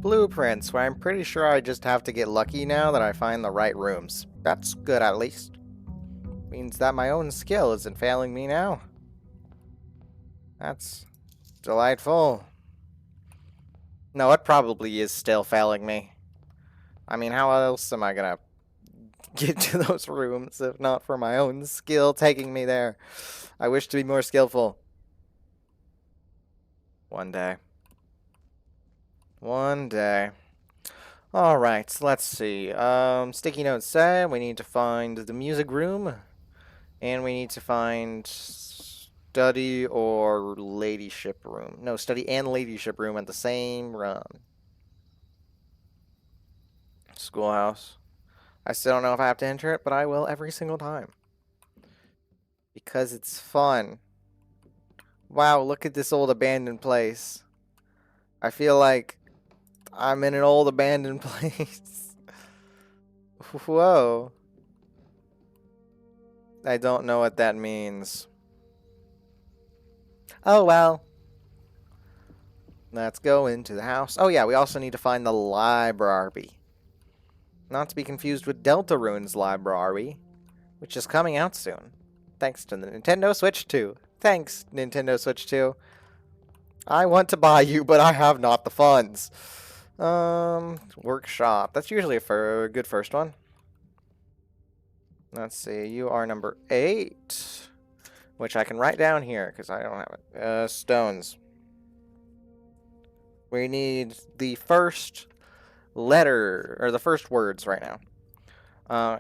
Blueprints, where I'm pretty sure I just have to get lucky now that I find the right rooms. That's good, at least. Means that my own skill isn't failing me now. That's delightful. No, it probably is still failing me. I mean, how else am I gonna get to those rooms if not for my own skill taking me there? I wish to be more skillful. One day. One day. Alright, let's see. Sticky notes say we need to find the music room. And we need to find study or ladyship room. No, study and ladyship room at the same run. Schoolhouse. I still don't know if I have to enter it, but I will every single time. Because it's fun. Wow, look at this old abandoned place. I feel like I'm in an old abandoned place. Whoa. I don't know what that means. Oh, well. Let's go into the house. Oh, yeah, we also need to find the library. Not to be confused with Deltarune's library, which is coming out soon. Thanks to the Nintendo Switch 2. Thanks, Nintendo Switch 2. I want to buy you, but I have not the funds. Workshop. That's usually a good first one. Let's see. You are number 8, which I can write down here because I don't have it. Stones. We need the first letter, or the first words right now.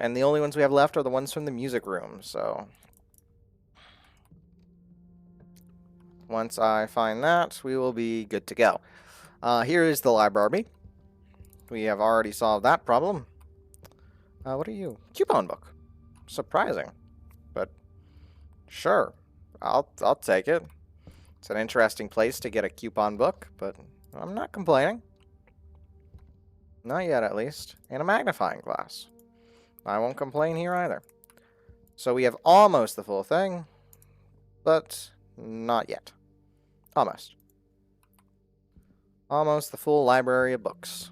And the only ones we have left are the ones from the music room, so once I find that, we will be good to go. Here is the library. We have already solved that problem. What are you? Coupon book. Surprising, but sure, I'll take it. It's an interesting place to get a coupon book, but I'm not complaining. Not yet, at least. And a magnifying glass. I won't complain here either. So we have almost the full thing, but not yet. Almost. Almost the full library of books.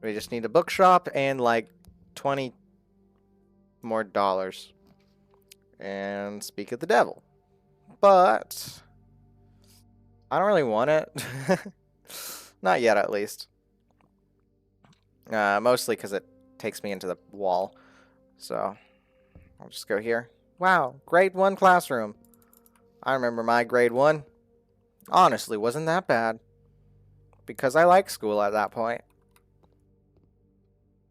We just need a bookshop and like 20 more dollars. And speak of the devil. But I don't really want it. Not yet, at least. Mostly because it takes me into the wall. So I'll just go here. Wow, grade 1 classroom. I remember my grade 1. Honestly, wasn't that bad. Because I liked school at that point.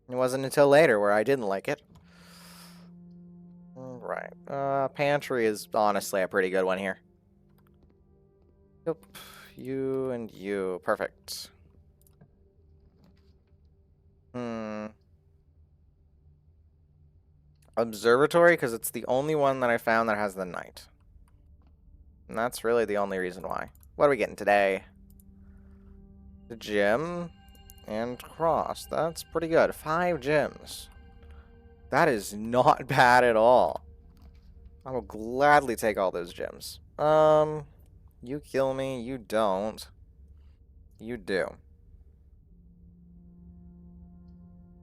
It wasn't until later where I didn't like it. Alright. Pantry is honestly a pretty good one here. Yep. You and you. Perfect. Observatory, because it's the only one that I found that has the night. And that's really the only reason why. What are we getting today? The gym and cross. That's pretty good. 5 gyms. That is not bad at all. I will gladly take all those gyms. You kill me. You don't. You do.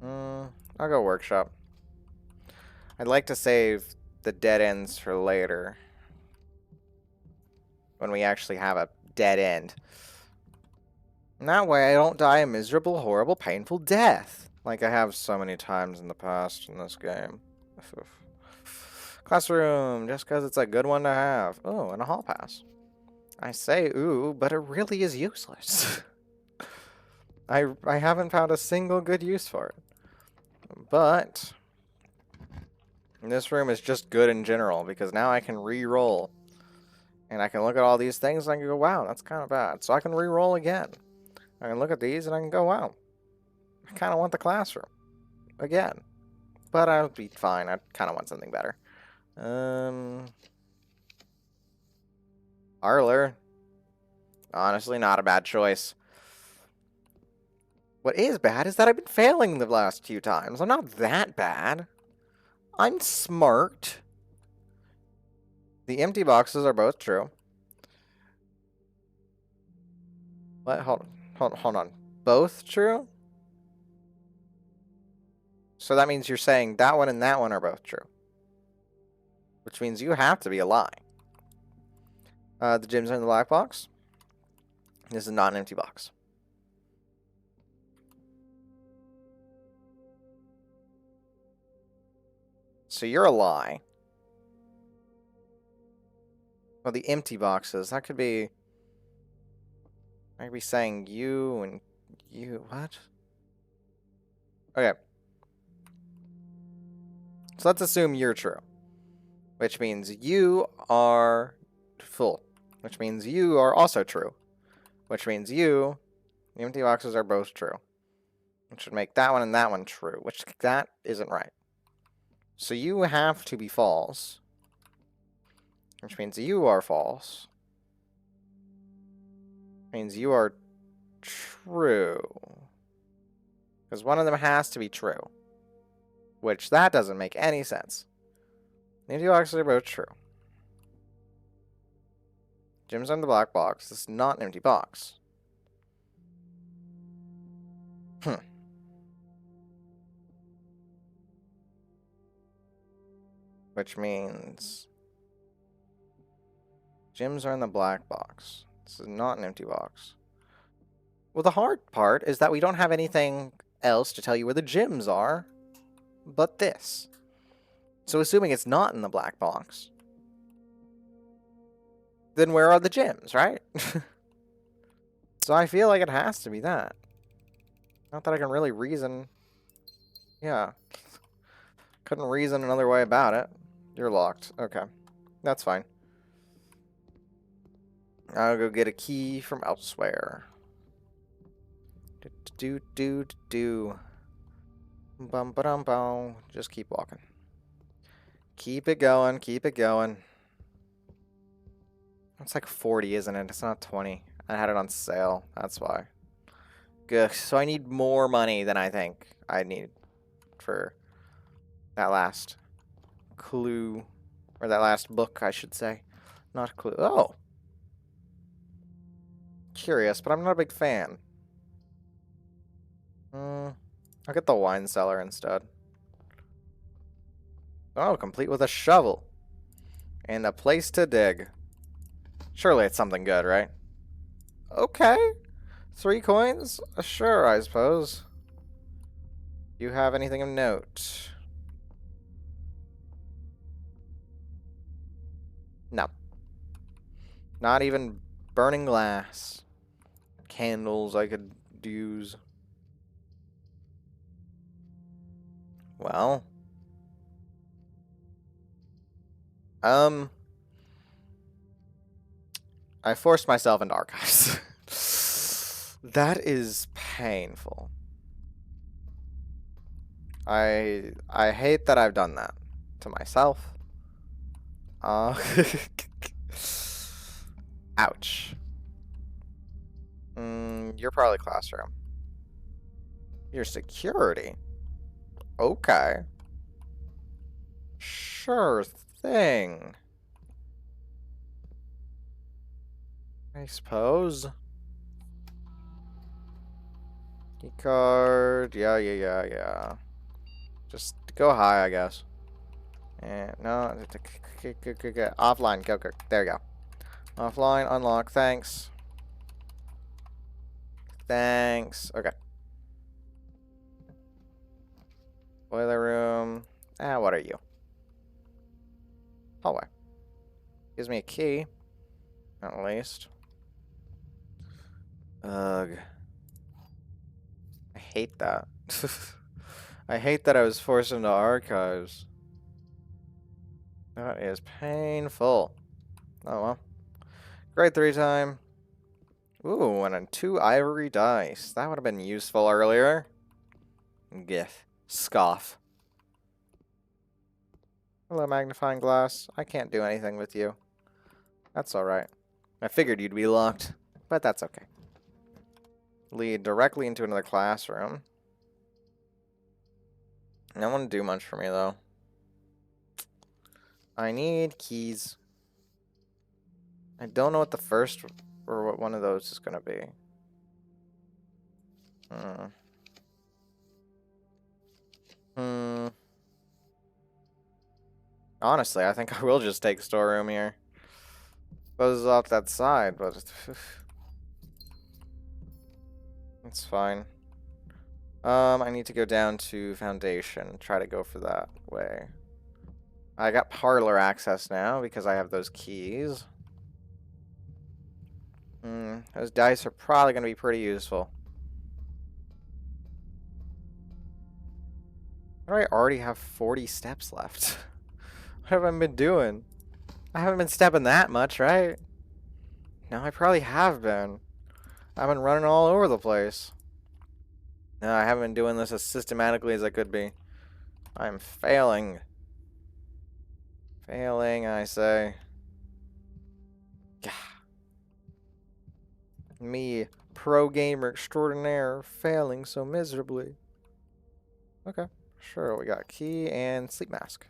I'll go workshop. I'd like to save the dead ends for later. When we actually have a dead end. And that way I don't die a miserable, horrible, painful death. Like I have so many times in the past in this game. Classroom, just because it's a good one to have. Oh, and a hall pass. I say ooh, but it really is useless. I haven't found a single good use for it. But this room is just good in general because now I can re-roll. And I can look at all these things and I can go, wow, that's kind of bad. So I can re-roll again. I can look at these and I can go, wow, I kind of want the classroom again. But I'll be fine. I kind of want something better. Parlor. Honestly, not a bad choice. What is bad is that I've been failing the last few times. I'm not that bad. I'm smart. The empty boxes are both true. What? Hold on. Hold on. Both true? So that means you're saying that one and that one are both true. Which means you have to be a lie. The gyms are in the black box. This is not an empty box. So you're a lie. Well, the empty boxes, that could be... I could be saying you and you... What? Okay. So let's assume you're true. Which means you are full. Which means you are also true. Which means you, the empty boxes are both true. Which would make that one and that one true. Which that isn't right. So you have to be false. Which means you are false. Means you are true. Because one of them has to be true. Which that doesn't make any sense. The empty boxes are both true. Jim's on the black box. This is not an empty box. Which means gyms are in the black box. This is not an empty box. Well, the hard part is that we don't have anything else to tell you where the gyms are but this. So assuming it's not in the black box, then where are the gyms, right? So I feel like it has to be that. Not that I can really reason. Yeah. Couldn't reason another way about it. You're locked. Okay. That's fine. I'll go get a key from elsewhere. Do. Bum ba dum bum. Just keep walking. Keep it going. Keep it going. It's like 40, isn't it? It's not 20. I had it on sale. That's why. Good. So I need more money than I think I need for that last clue. Or that last book, I should say. Not clue. Oh. Curious, but I'm not a big fan. I'll get the wine cellar instead. Oh, complete with a shovel. And a place to dig. Surely it's something good, right? Okay. 3 coins? Sure, I suppose. You have anything of note? No. Not even burning glass. Candles I could use. Well. I forced myself into archives. That is painful. I hate that I've done that to myself. Ouch. You're probably classroom. Your security. Okay. Sure thing. I suppose. Key card. Yeah. Just go high, I guess. And no. Offline. Go. There you go. Offline. Unlock. Thanks. Okay. Boiler room. What are you? Hallway. Gives me a key. At least. Ugh. I hate that. I hate that I was forced into archives. That is painful. Oh well. Grade 3 time. Ooh, and a 2 ivory dice. That would have been useful earlier. Gif. Scoff. Hello, magnifying glass. I can't do anything with you. That's alright. I figured you'd be locked, but that's okay. Lead directly into another classroom. I don't want to do much for me, though. I need keys. I don't know what the first or what one of those is going to be. Hmm. Hmm. Honestly, I think I will just take storeroom here. Goes off that side, but it's fine. I need to go down to foundation. Try to go for that way. I got parlor access now because I have those keys. Those dice are probably going to be pretty useful. Why do I already have 40 steps left? What have I been doing? I haven't been stepping that much, right? No, I probably have been. I've been running all over the place. No, I haven't been doing this as systematically as I could be. I'm failing. Failing, I say. Gah. Me, pro gamer extraordinaire, failing so miserably. Okay, sure, we got key and sleep mask.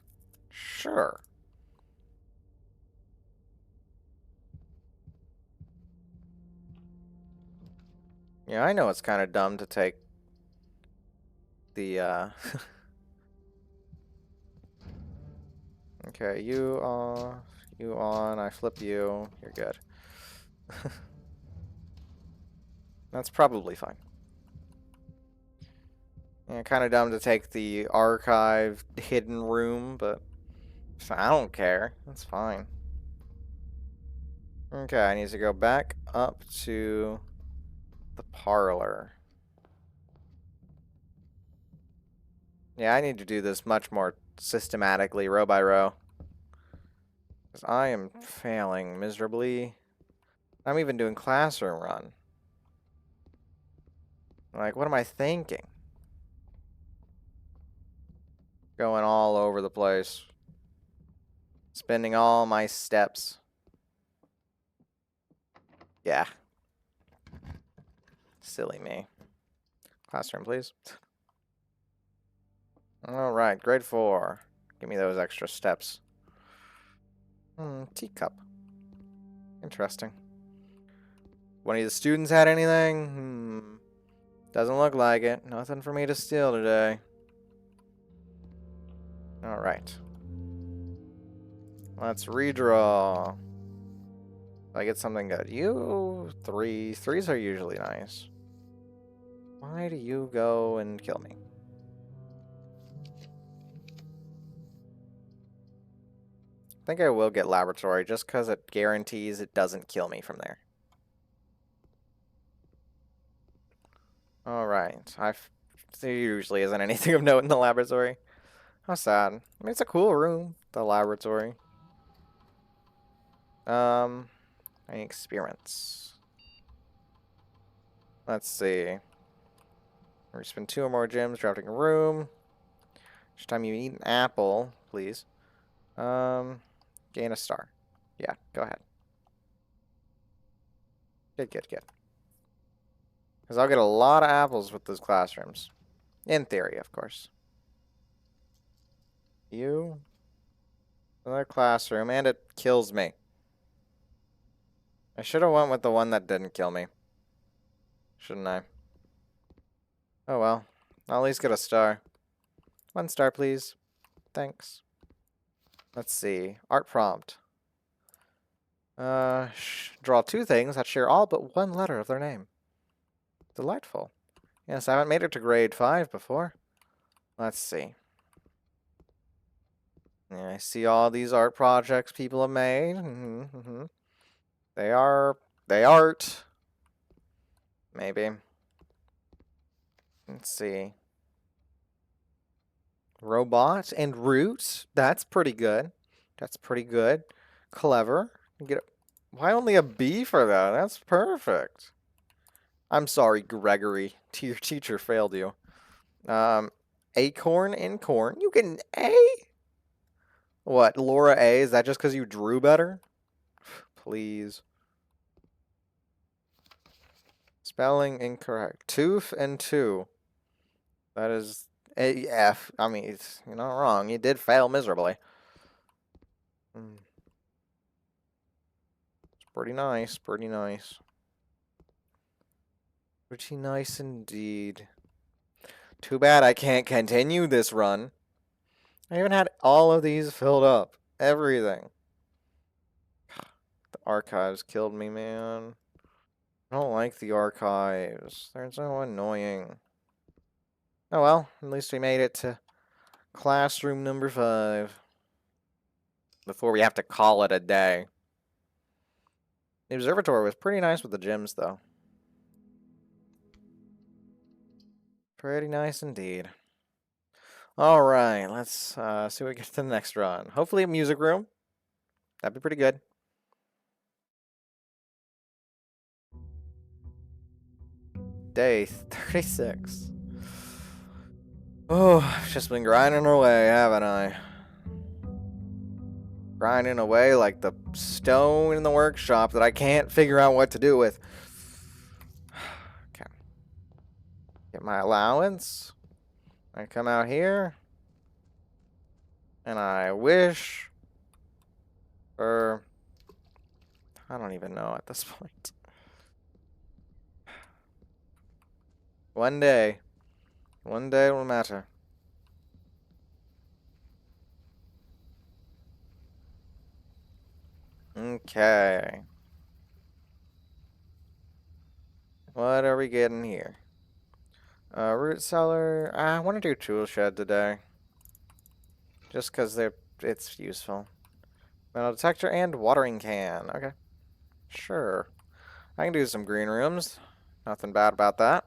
Sure. Yeah, I know it's kind of dumb to take the, Okay, you off, you on, I flip you, you're good. That's probably fine. Yeah, kind of dumb to take the archive hidden room, but I don't care. That's fine. Okay, I need to go back up to the parlor. Yeah, I need to do this much more systematically, row by row. Because I am failing miserably. I'm even doing classroom run. Like, what am I thinking? Going all over the place. Spending all my steps. Yeah. Silly me. Classroom, please. Alright, grade 4. Give me those extra steps. Teacup. Interesting. One of the students had anything? Doesn't look like it. Nothing for me to steal today. Alright. Let's redraw. I get something good. You, 3. 3s are usually nice. Why do you go and kill me? I think I will get laboratory just because it guarantees it doesn't kill me from there. Alright. There usually isn't anything of note in the laboratory. How sad. I mean, it's a cool room, the laboratory. Any experiments? Let's see. We spend 2 or more gems drafting a room. Each time you eat an apple, please. Gain a star. Yeah, go ahead. Good, good, good. Because I'll get a lot of apples with those classrooms. In theory, of course. You. Another classroom, and it kills me. I should have went with the one that didn't kill me. Shouldn't I? Oh well. I'll at least get a star. 1 star, please. Thanks. Let's see. Art prompt. Draw 2 things that share all but 1 letter of their name. Delightful. Yes, I haven't made it to grade 5 before. Let's see. Yeah, I see all these art projects people have made. They art. Maybe. Let's see. Robot and root. That's pretty good. That's pretty good. Clever. Why only a B for that? That's perfect. I'm sorry, Gregory. Your teacher failed you. Acorn and corn. You get an A? What, Laura A? Is that just because you drew better? Please. Spelling incorrect. Tooth and 2. That is A F. I mean, you're not wrong. You did fail miserably. It's pretty nice. Pretty nice. Pretty nice indeed. Too bad I can't continue this run. I even had all of these filled up. Everything. The archives killed me, man. I don't like the archives. They're so annoying. Oh well, at least we made it to classroom number 5. Before we have to call it a day. The observatory was pretty nice with the gyms, though. Pretty nice indeed. Alright, let's see what we get to the next run. Hopefully a music room. That'd be pretty good. Day 36. Oh, I've just been grinding away, haven't I? Grinding away like the stone in the workshop that I can't figure out what to do with. Okay. Get my allowance. I come out here. And I wish for... I don't even know at this point. One day. One day will matter. Okay. What are we getting here? Root cellar. I want to do tool shed today. Just because it's useful. Metal detector and watering can. Okay. Sure. I can do some green rooms. Nothing bad about that.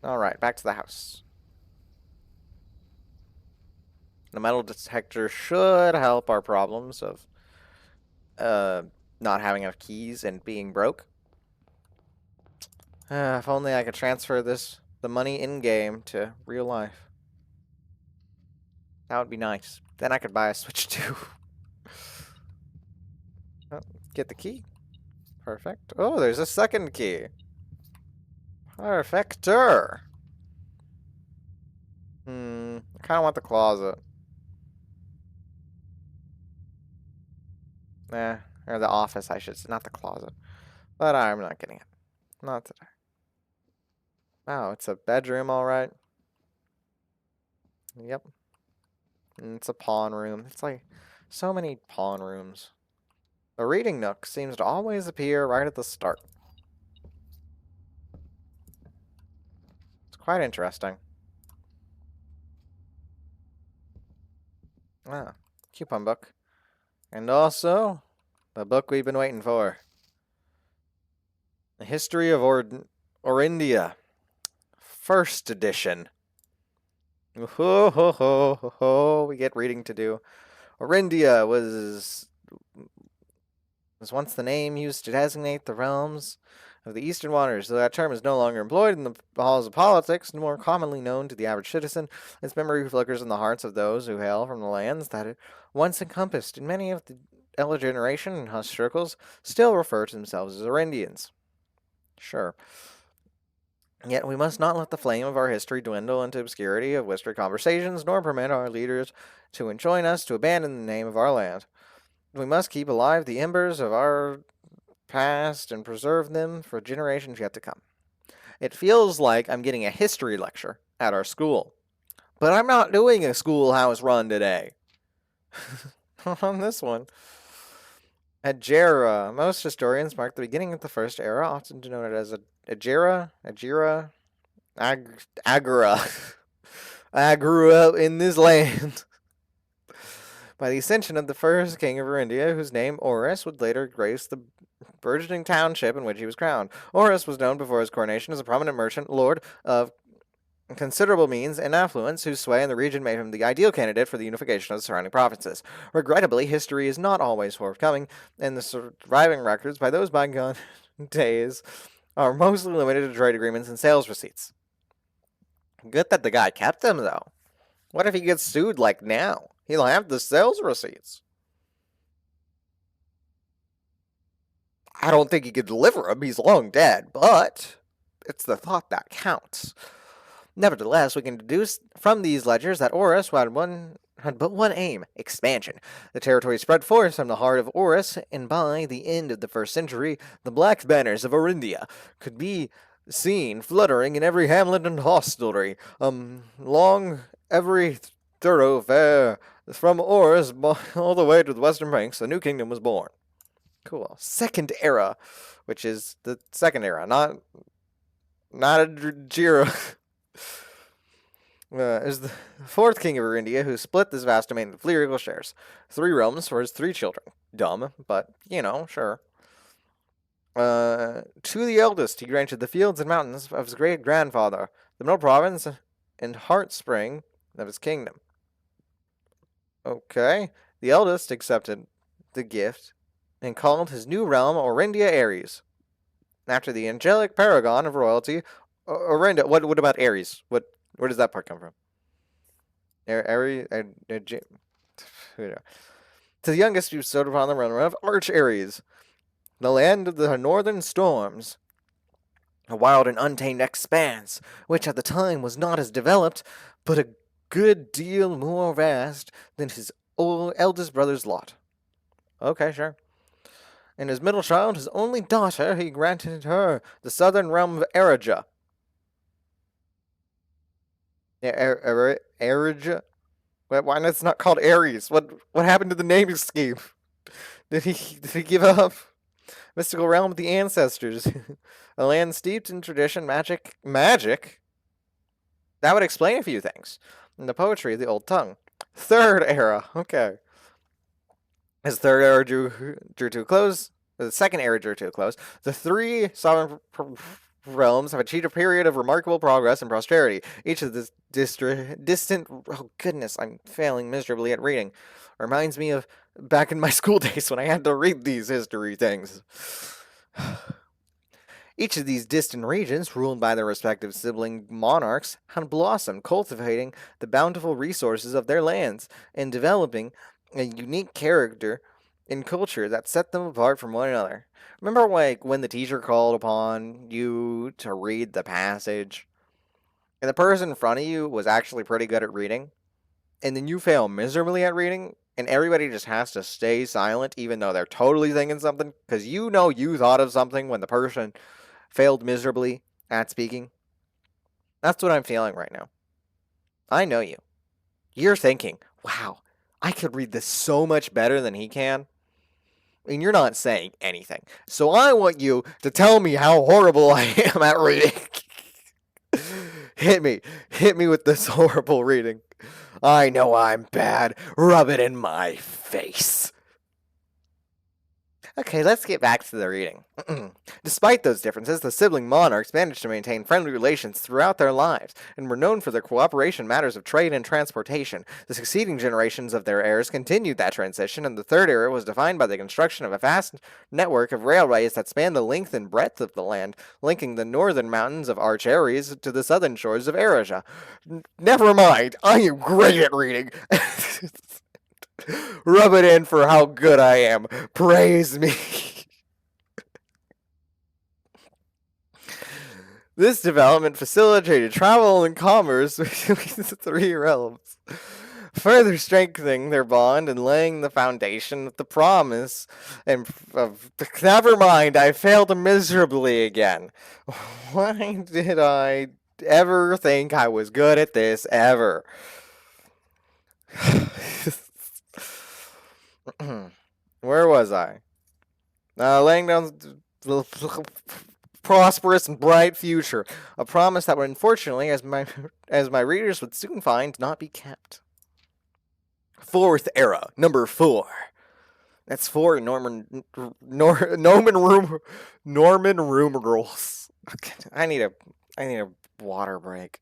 Alright, back to the house. The metal detector should help our problems of not having enough keys and being broke. If only I could transfer the money in-game to real life. That would be nice. Then I could buy a Switch too. Oh, get the key. Perfect. Oh, there's a second key. Perfecter. I kind of want the closet. Or the office, I should say. Not the closet. But I'm not getting it. Not today. Wow, it's a bedroom, alright. Yep. And it's a pawn room. It's like so many pawn rooms. The reading nook seems to always appear right at the start. It's quite interesting. Ah, coupon book. And also, the book we've been waiting for. The History of Orindia. First edition. Ho ho ho ho ho. We get reading to do. Orindia was once the name used to designate the realms of the Eastern Waters, though that term is no longer employed in the halls of politics, and more commonly known to the average citizen. Its memory flickers in the hearts of those who hail from the lands that it once encompassed, and many of the elder generation and hush circles still refer to themselves as Orindians. Sure. Yet we must not let the flame of our history dwindle into obscurity of whispered conversations, nor permit our leaders to enjoin us to abandon the name of our land. We must keep alive the embers of our past and preserve them for generations yet to come. It feels like I'm getting a history lecture at our school. But I'm not doing a schoolhouse run today. On this one. Ajera. Most historians mark the beginning of the first era, often denoted as Ajera, Agora. I grew up in this land. By the ascension of the first king of India, whose name Horus would later grace the burgeoning township in which he was crowned. Horus was known before his coronation as a prominent merchant, lord of considerable means and affluence, whose sway in the region made him the ideal candidate for the unification of the surrounding provinces. Regrettably, history is not always forthcoming, and the surviving records by those bygone days are mostly limited to trade agreements and sales receipts. Good that the guy kept them, though. What if he gets sued like now? He'll have the sales receipts. I don't think he could deliver them. He's long dead, but it's the thought that counts. Nevertheless, we can deduce from these ledgers that Horus had one had but one aim: expansion. The territory spread forth from the heart of Oris, and by the end of the first century, the black banners of Orindia could be seen fluttering in every hamlet and hostelry, along every thoroughfare from Oris all the way to the western banks. A new kingdom was born. Cool. Second era, which is the second era, not a Jiro. Is the fourth king of India, who split this vast domain into 3 equal shares. 3 realms for his 3 children. Dumb, but, sure. To the eldest, he granted the fields and mountains of his great-grandfather, the middle province and heart spring of his kingdom. Okay. The eldest accepted the gift and called his new realm Orindia Ares. After the angelic paragon of royalty, Orinda. What about Ares? Where does that part come from? Ares. To the youngest, he bestowed upon the realm of Arch Ares, the land of the northern storms, a wild and untamed expanse, which at the time was not as developed, but a good deal more vast than his eldest brother's lot. Okay, sure. And his middle child, his only daughter, he granted her the southern realm of Erija. Erija? Why it's not called Ares? What happened to the naming scheme? Did he give up? Mystical realm of the ancestors. A land steeped in tradition, magic. Magic? That would explain a few things. And the poetry of the old tongue. Third era. Okay. His third era drew to a close. The second era drew to a close. The 3 sovereign realms have achieved a period of remarkable progress and prosperity. Each of the distant... Oh, goodness, I'm failing miserably at reading. Reminds me of back in my school days when I had to read these history things. Each of these distant regions, ruled by their respective sibling monarchs, had blossomed, cultivating the bountiful resources of their lands and developing a unique character and culture that set them apart from one another. Remember, when the teacher called upon you to read the passage, and the person in front of you was actually pretty good at reading, and then you fail miserably at reading, and everybody just has to stay silent even though they're totally thinking something, because you thought of something when the person failed miserably at speaking? That's what I'm feeling right now. I know you. You're thinking, wow, I could read this so much better than he can. And you're not saying anything. So I want you to tell me how horrible I am at reading. Hit me with this horrible reading. I know I'm bad. Rub it in my face. Okay, let's get back to the reading. Despite those differences, the sibling monarchs managed to maintain friendly relations throughout their lives, and were known for their cooperation in matters of trade and transportation. The succeeding generations of their heirs continued that transition, and the third era was defined by the construction of a vast network of railways that spanned the length and breadth of the land, linking the northern mountains of Arch Ares to the southern shores of Erija. Never mind, I am great at reading. Rub it in for how good I am. Praise me. This development facilitated travel and commerce between the 3 realms, further strengthening their bond and laying the foundation of the promise. And never mind, I failed miserably again. Why did I ever think I was good at this ever? Where was I? Laying down the prosperous and bright future, a promise that would unfortunately, as my readers would soon find, not be kept. Fourth era, number 4. That's 4 Norman numerals. Okay, I need a water break.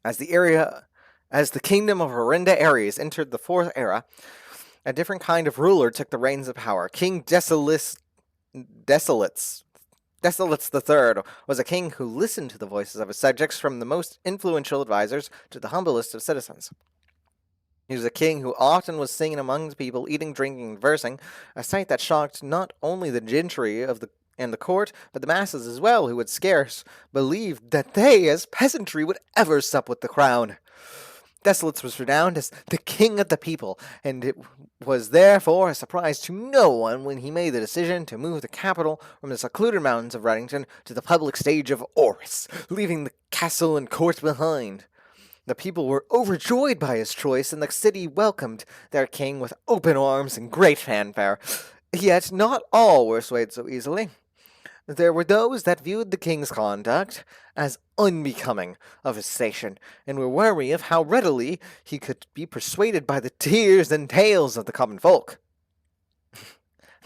As the kingdom of Orinda Ares entered the 4th era, a different kind of ruler took the reins of power. King Desolates III was a king who listened to the voices of his subjects, from the most influential advisors to the humblest of citizens. He was a king who often was seen among the people, eating, drinking, and conversing, a sight that shocked not only the gentry of the and the court, but the masses as well, who had scarce believed that they, as peasantry, would ever sup with the crown. Desolates was renowned as the king of the people, and it was therefore a surprise to no one when he made the decision to move the capital from the secluded mountains of Reddington to the public stage of Orris, leaving the castle and court behind. The people were overjoyed by his choice, and the city welcomed their king with open arms and great fanfare. Yet not all were swayed so easily. There were those that viewed the king's conduct as unbecoming of his station, and were wary of how readily he could be persuaded by the tears and tales of the common folk.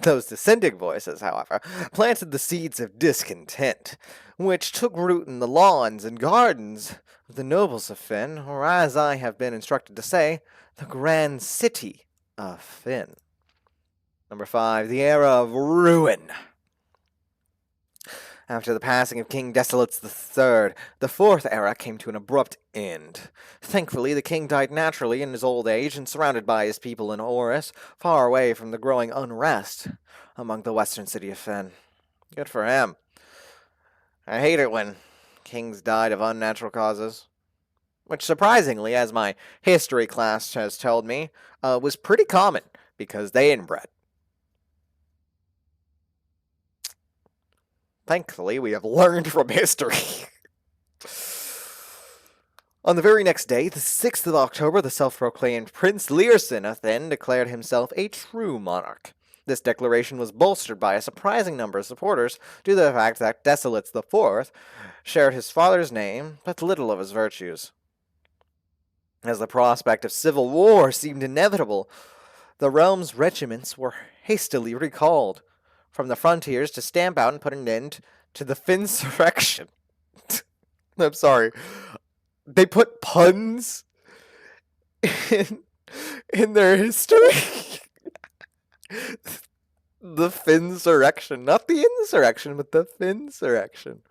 Those dissenting voices, however, planted the seeds of discontent, which took root in the lawns and gardens of the nobles of Finn, or as I have been instructed to say, the grand city of Finn. Number 5, the era of ruin. After the passing of King Desolates III, the fourth era came to an abrupt end. Thankfully, the king died naturally in his old age and surrounded by his people in Orris, far away from the growing unrest among the western city of Finn. Good for him. I hate it when kings died of unnatural causes, which surprisingly, as my history class has told me, was pretty common because they inbred. Thankfully, we have learned from history. On the very next day, the 6th of October, the self-proclaimed Prince Learson of Finn declared himself a true monarch. This declaration was bolstered by a surprising number of supporters due to the fact that Desolates IV shared his father's name, but little of his virtues. As the prospect of civil war seemed inevitable, the realm's regiments were hastily recalled from the frontiers to stamp out and put an end to the Finsurrection. I'm sorry. They put puns in their history? The Finsurrection. Not the insurrection, but the Finsurrection.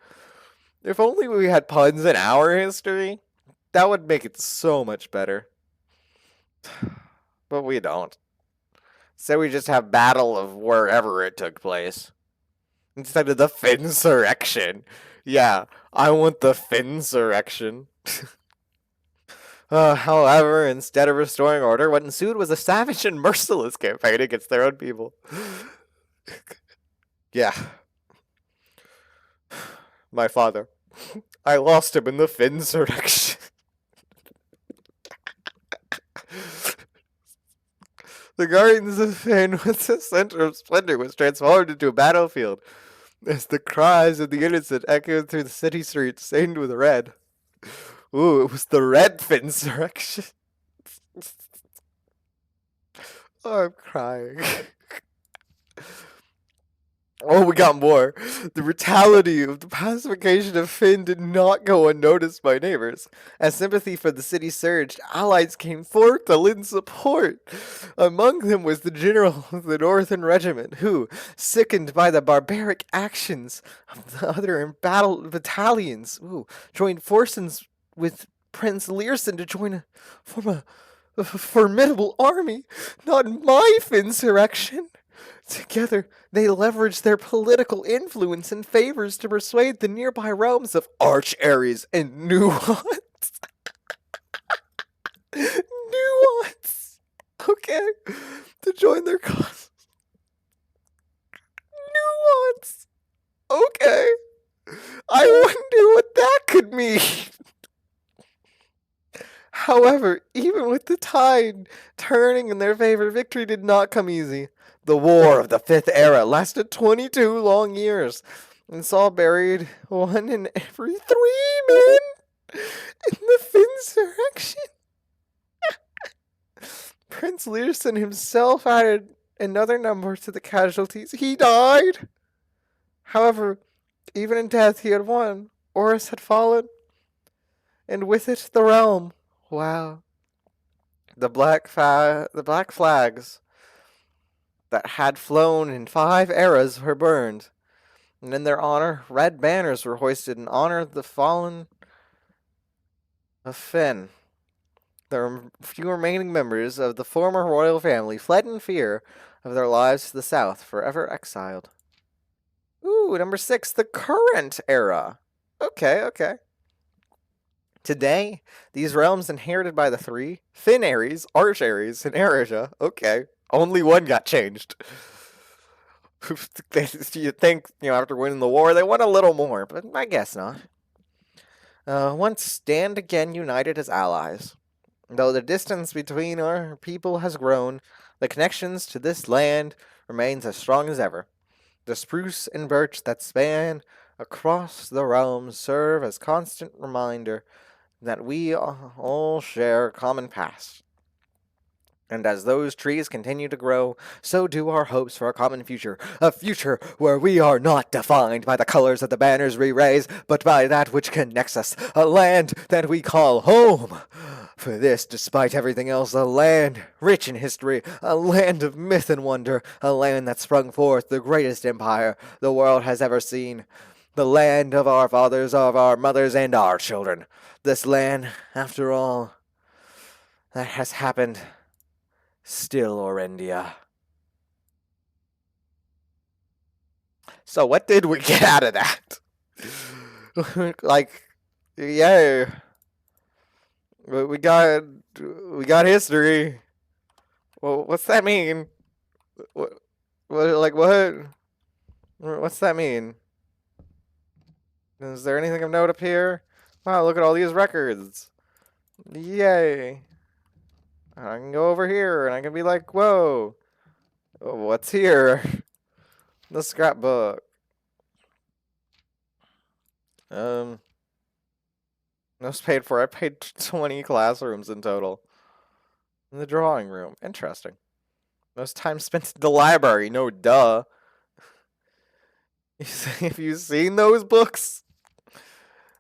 If only we had puns in our history, that would make it so much better. But we don't. So we just have battle of wherever it took place. Instead of the Finsurrection. Yeah, I want the Finsurrection. However, instead of restoring order, what ensued was a savage and merciless campaign against their own people. Yeah. My father. I lost him in the Finsurrection. The Gardens of Finn, with the center of splendor, was transformed into a battlefield, as the cries of the innocent echoed through the city streets, stained with red. Ooh, it was the Red Finsurrection. Oh, I'm crying. Oh, we got more. The brutality of the pacification of Finn did not go unnoticed by neighbors. As sympathy for the city surged, allies came forth to lend support. Among them was the general of the Northern Regiment, who, sickened by the barbaric actions of the other embattled battalions, joined forces with Prince Learson to form a formidable army. Not my Finsurrection. Together, they leveraged their political influence and favors to persuade the nearby realms of Arch-Aries and Nuance. Nuance! Okay, to join their cause. Nuance! Okay. I wonder what that could mean. However, even with the tide turning in their favor, victory did not come easy. The War of the Fifth Era lasted 22 long years and saw buried 1 in every 3 men in the Finsurrection. Prince Learson himself added another number to the casualties. He died. However, even in death he had won. Orus had fallen, and with it the realm. Wow. The black flags that had flown in 5 eras were burned, and in their honor, red banners were hoisted in honor of the fallen of Finn. The few remaining members of the former royal family fled in fear of their lives to the south, forever exiled. Ooh, number 6, the current era. Okay, okay. Today, these realms inherited by the three, Thin Ares, Arch Ares, and Aresia. Okay, only one got changed. You'd think, after winning the war, they want a little more, but I guess not. Once stand again united as allies. Though the distance between our people has grown, the connections to this land remains as strong as ever. The spruce and birch that span across the realms serve as constant reminder that we all share a common past. And as those trees continue to grow, so do our hopes for a common future. A future where we are not defined by the colors of the banners we raise, but by that which connects us. A land that we call home. For this, despite everything else, a land rich in history, a land of myth and wonder, a land that sprung forth the greatest empire the world has ever seen. The land of our fathers, of our mothers, and our children. This land, after all that has happened, still Orendia. So what did we get out of that? Like, yay. We got history. Well, what's that mean? What? What's that mean? Is there anything of note up here? Wow, look at all these records. Yay. I can go over here and I can be like, whoa, what's here? The scrapbook. Most paid for. I paid 20 classrooms in total. In the drawing room. Interesting. Most time spent in the library. No, duh. Have you seen those books?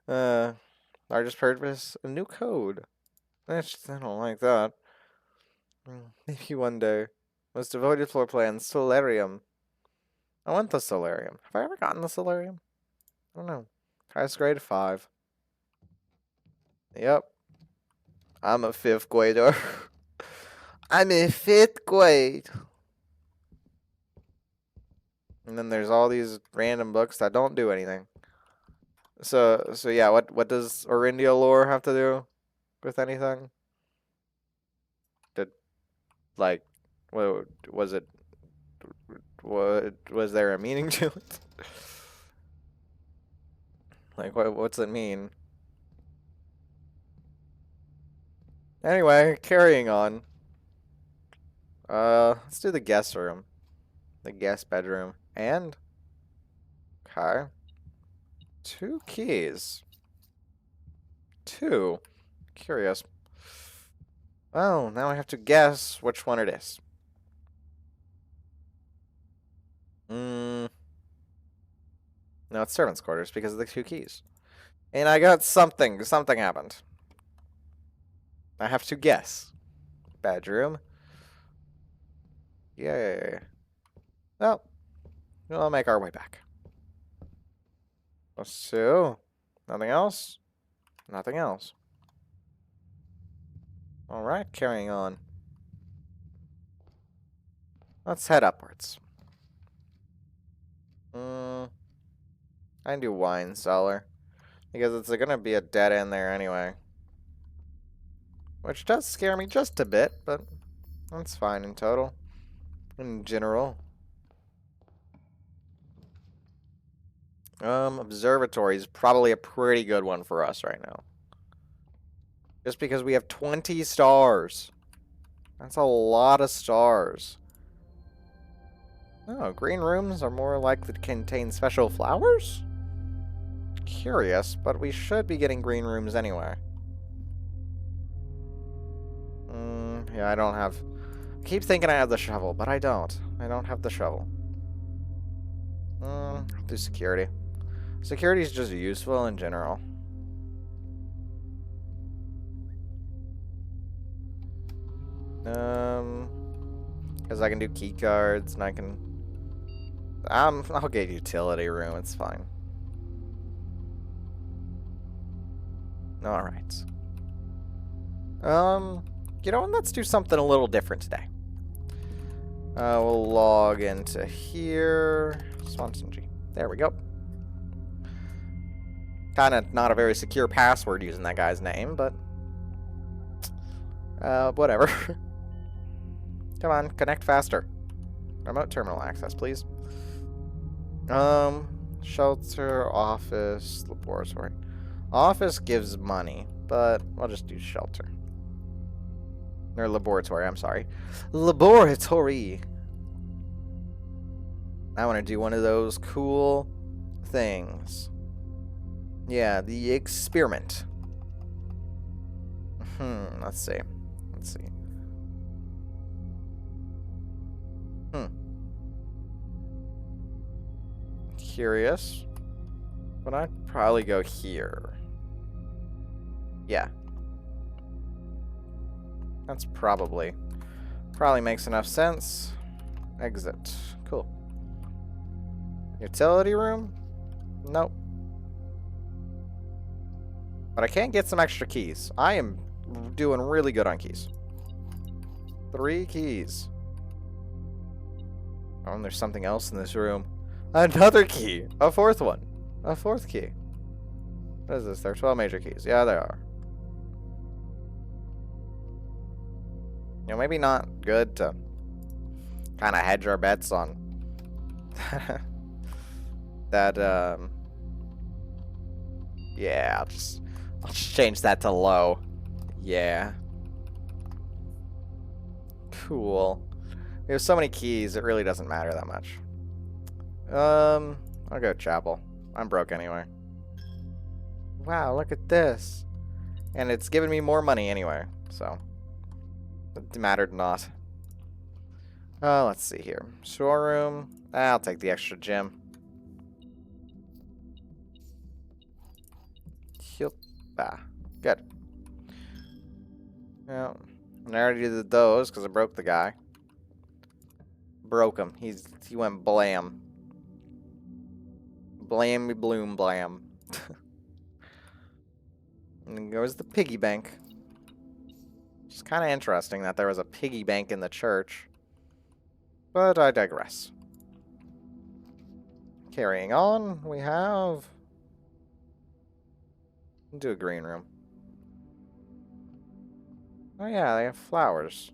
Largest purpose, a new code. I don't like that. Maybe one day. Most devoted floor plan, solarium. I want the solarium. Have I ever gotten the solarium? I don't know. Highest grade 5. Yep. I'm a 5th grader. I'm in 5th grade. And then there's all these random books that don't do anything. So yeah, what does Orindia lore have to do with anything? What was it? What was there a meaning to it? Like what's it mean? Anyway, carrying on. Let's do the guest room. The guest bedroom. And okay. 2 keys. 2. Curious. Oh, now I have to guess which one it is. No, it's servants' quarters because of the 2 keys. And I got something. Something happened. I have to guess. Bedroom. Yay. Well, we'll make our way back. So, nothing else? Nothing else. Alright, carrying on. Let's head upwards. I can do wine cellar. Because it's gonna be a dead end there anyway. Which does scare me just a bit, but that's fine in total. In general. Observatory is probably a pretty good one for us right now. Just because we have 20 stars. That's a lot of stars. Oh, green rooms are more likely to contain special flowers? Curious, but we should be getting green rooms anyway. Yeah, I don't have... I keep thinking I have the shovel, but I don't. I don't have the shovel. I'll do security. Security is just useful in general. Because I can do key cards and I can... I'll get utility room, it's fine. Alright. You know what, let's do something a little different today. We'll log into here. Swanson G. There we go. Kind of not a very secure password using that guy's name, but whatever. Come on, connect faster. Remote terminal access, please. Shelter, office, laboratory. Office gives money, but I'll just do shelter. Or laboratory, I'm sorry. Laboratory! I want to do one of those cool things. Yeah, the experiment. Let's see. Let's see. Curious. But I'd probably go here. Yeah. That's probably makes enough sense. Exit. Cool. Utility room? Nope. But I can't get some extra keys. I am doing really good on keys. 3 keys. Oh, and there's something else in this room. Another key! A 4th one. A 4th key. What is this? There are 12 major keys. Yeah, there are. You know, maybe not good to kind of hedge our bets on that, yeah, I'll just change that to low. Yeah. Cool. We have so many keys, it really doesn't matter that much. I'll go chapel. I'm broke anyway. Wow, look at this. And it's giving me more money anyway, so it mattered not. Let's see here. Storeroom. I'll take the extra gem. Good. Yeah. And I already did those because I broke the guy. Broke him. He went blam. Blammy bloom blam. And then goes the piggy bank. It's kind of interesting that there was a piggy bank in the church. But I digress. Carrying on, we have... do a green room. Oh yeah, they have flowers.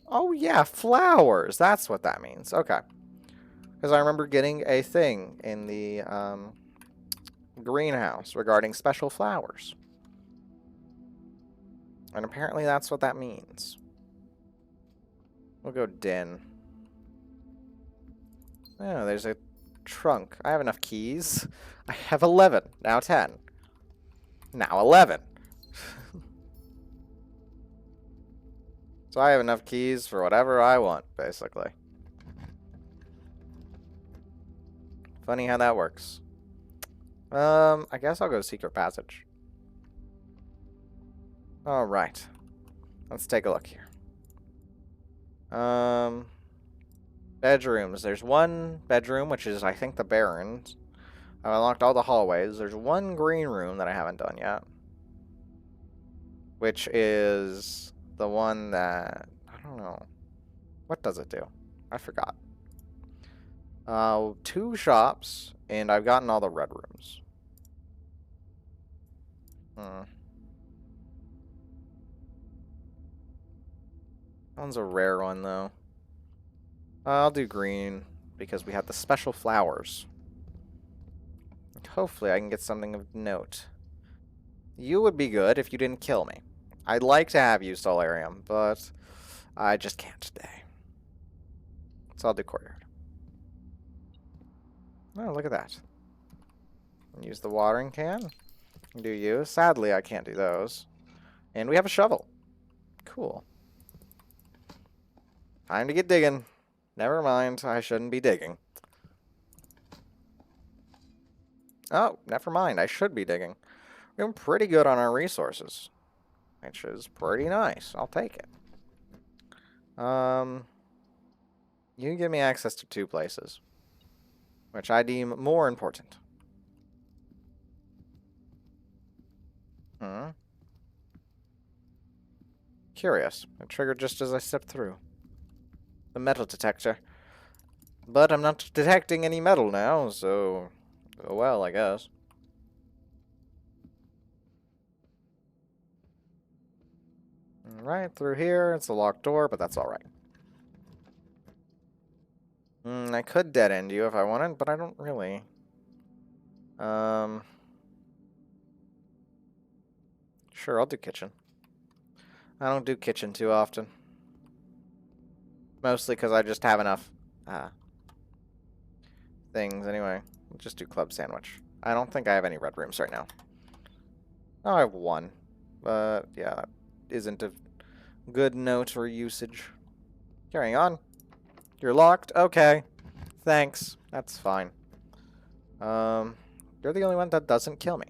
Oh yeah, flowers! That's what that means. Okay. Because I remember getting a thing in the greenhouse regarding special flowers. And apparently that's what that means. We'll go den. Oh, there's a trunk. I have enough keys. I have 11. Now 10. Now 11. So I have enough keys for whatever I want, basically. Funny how that works. I guess I'll go secret passage. Alright. Let's take a look here. Bedrooms. There's one bedroom, which is, I think, the Baron's. I've unlocked all the hallways. There's one green room that I haven't done yet. Which is the one that... I don't know. What does it do? I forgot. 2 shops, and I've gotten all the red rooms. That one's a rare one, though. I'll do green, because we have the special flowers. Hopefully I can get something of note. You would be good if you didn't kill me. I'd like to have you, Solarium, but I just can't today. So I'll do courtyard. Oh, look at that. Use the watering can. Do you? Sadly, I can't do those. And we have a shovel. Cool. Time to get digging. Never mind, I shouldn't be digging. Oh, never mind, I should be digging. We're doing pretty good on our resources. Which is pretty nice. I'll take it. You give me access to 2 places. Which I deem more important. Curious. It triggered just as I stepped through. The metal detector. But I'm not detecting any metal now, so... Oh well, I guess. Right through here, it's a locked door, but that's alright. I could dead end you if I wanted, but I don't really. Sure, I'll do kitchen. I don't do kitchen too often. Mostly because I just have enough things anyway. I'll just do club sandwich. I don't think I have any red rooms right now. Oh, I have one. But, yeah, that isn't a good note for usage. Carrying on. You're locked? Okay. Thanks. That's fine. You're the only one that doesn't kill me.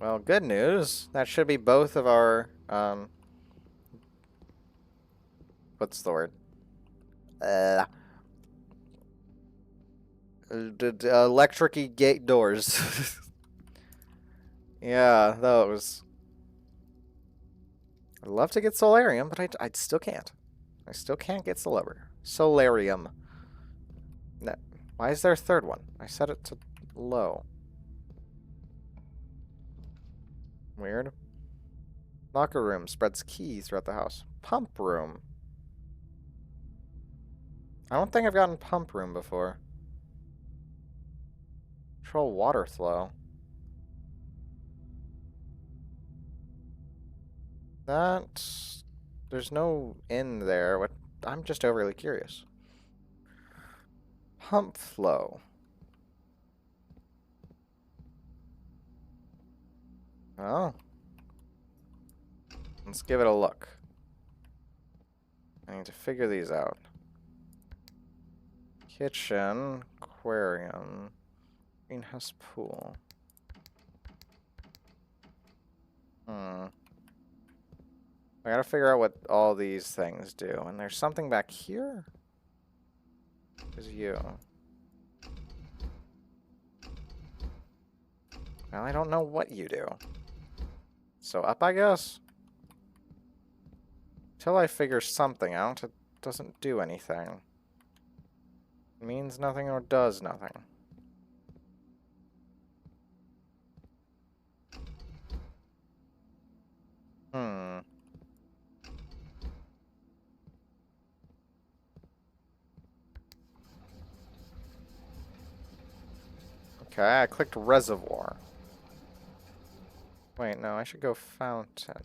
Well, good news. That should be both of our, what's the word? Electric-y gate doors. Yeah, those. I'd love to get Solarium, but I still can't. I still can't get Solarium. No. Why is there a third one? I set it to low. Weird. Locker room spreads keys throughout the house. Pump room. I don't think I've gotten pump room before. Control water flow. That... There's no in there. What? I'm just overly curious. Pump flow. Oh. Let's give it a look. I need to figure these out. Kitchen, aquarium, greenhouse pool. I gotta figure out what all these things do. And there's something back here? Is you. Well, I don't know what you do. So up, I guess? Till I figure something out, it doesn't do anything. It means nothing or does nothing. Okay, I clicked reservoir. Wait, no, I should go fountain.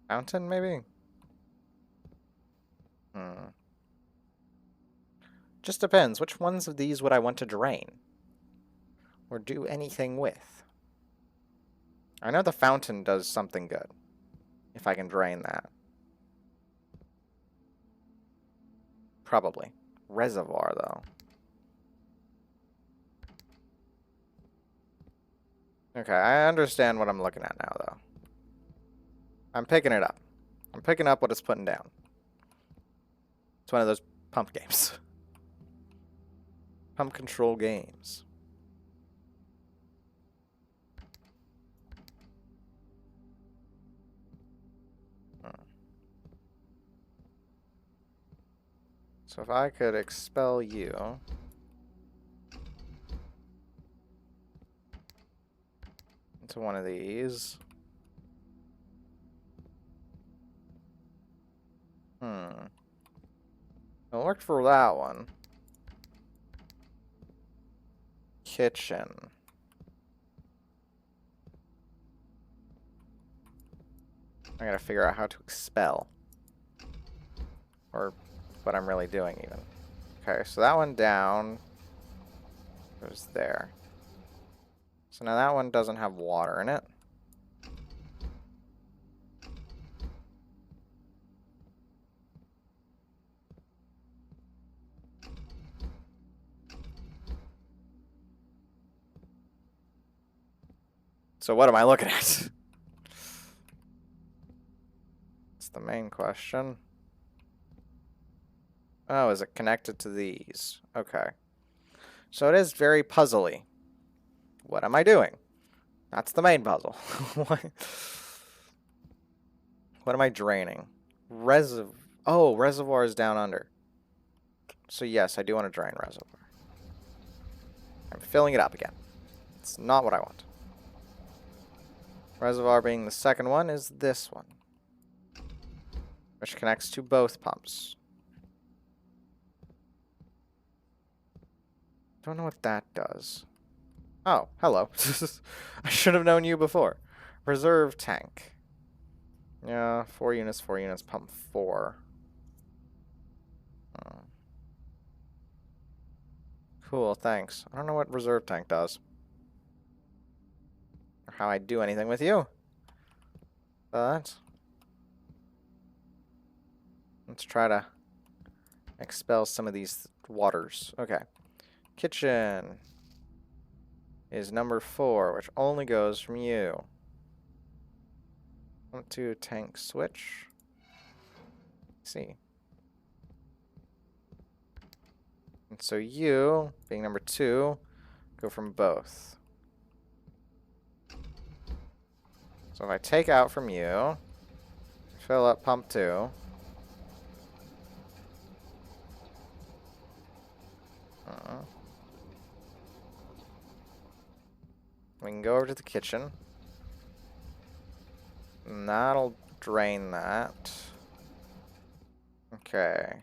Fountain, maybe? Just depends. Which ones of these would I want to drain? Or do anything with? I know the fountain does something good. If I can drain that. Probably. Reservoir, though. Okay, I understand what I'm looking at now, though. I'm picking it up. I'm picking up what it's putting down. It's one of those pump games. Pump control games. So if I could expel you... into one of these... It worked for that one. Kitchen. I gotta figure out how to expel. Or what I'm really doing, even. Okay, so that one down goes there. So now that one doesn't have water in it. So what am I looking at? That's the main question. Oh, is it connected to these? Okay. So it is very puzzly. What am I doing? That's the main puzzle. What am I draining? Reservoir is down under. So yes, I do want to drain reservoir. I'm filling it up again. It's not what I want. Reservoir being the second one is this one, which connects to both pumps. Don't know what that does. Oh, hello. I should have known you before. Reserve tank. Yeah, 4 units, pump 4. Oh. Cool, thanks. I don't know what reserve tank does. Or how I do anything with you. But let's try to expel some of these waters. Okay. Kitchen is number 4, which only goes from you. Pump 2 tank switch. Let's see. And so you, being number 2, go from both. So if I take out from you, fill up pump 2. We can go over to the kitchen. And that'll drain that. Okay.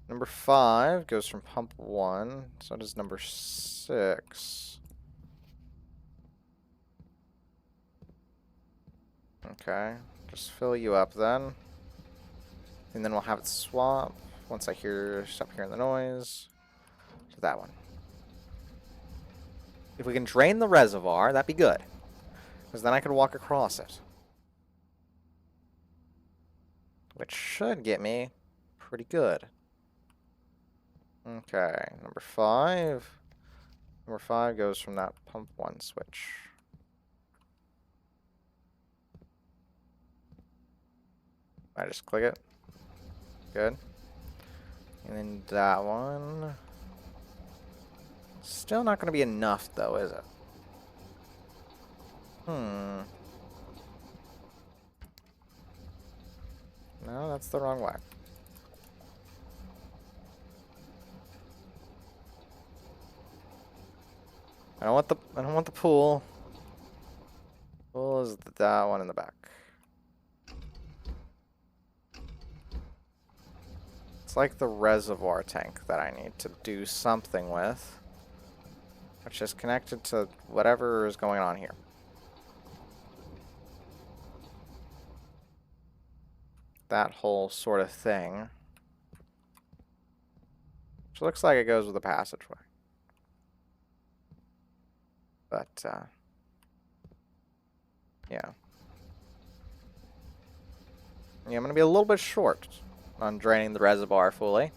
Number 5 goes from pump 1. So does number 6. Okay. Just fill you up then. And then we'll have it swap once I stop hearing the noise. To that one. If we can drain the reservoir, that'd be good. Because then I could walk across it. Which should get me pretty good. Okay, number 5. Number 5 goes from that pump 1 switch. I just click it. Good. And then that one. Still not going to be enough, though, is it? No, that's the wrong way. I don't want the pool. Pool is that one in the back. It's like the reservoir tank that I need to do something with, which is connected to whatever is going on here. That whole sort of thing. Which looks like it goes with the passageway. But, yeah. Yeah, I'm going to be a little bit short on draining the reservoir fully.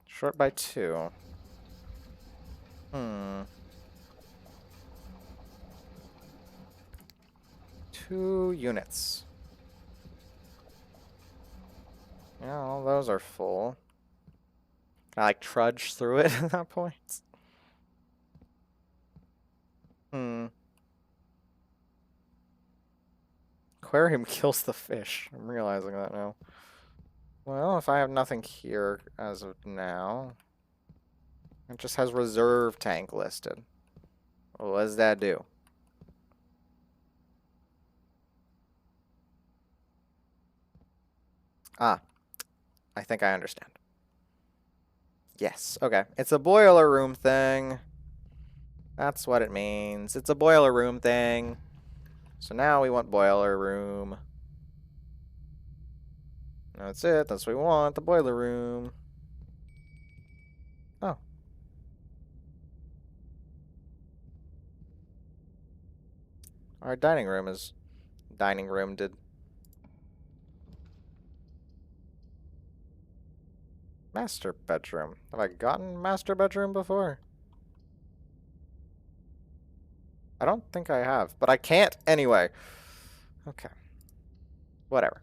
Short by 2. 2 units. Yeah, all those are full. Can I, like, trudge through it at that point? Aquarium kills the fish. I'm realizing that now. Well, if I have nothing here as of now, it just has reserve tank listed. Well, what does that do? Ah, I think I understand. Yes, okay. It's a boiler room thing. That's what it means. It's a boiler room thing. So now we want boiler room. That's it. That's what we want. The boiler room. Oh. Our dining room is dining room did. Master bedroom. Have I gotten master bedroom before? I don't think I have, but I can't anyway. Okay. Whatever.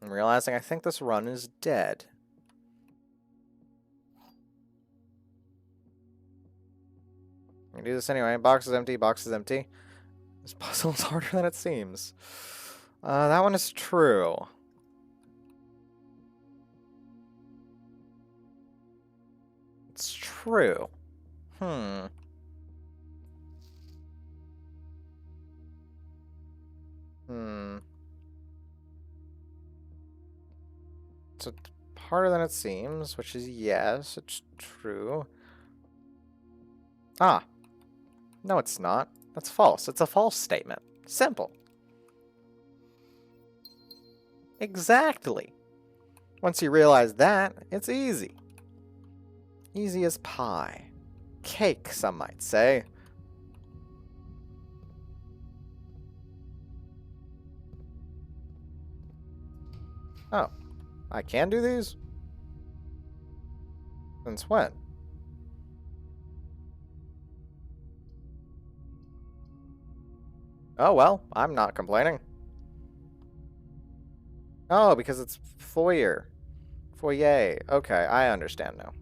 I'm realizing I think this run is dead. I can do this anyway. Box is empty, box is empty. This puzzle is harder than it seems. That one is true. It's true. Hmm. So harder than it seems, which is yes, it's true. Ah. No, it's not. That's false. It's a false statement. Simple. Exactly. Once you realize that, it's easy. Easy as pie. Cake, some might say. Oh. I can do these? Since when? Oh, well, I'm not complaining. Oh, because it's foyer. Foyer. Okay, I understand now.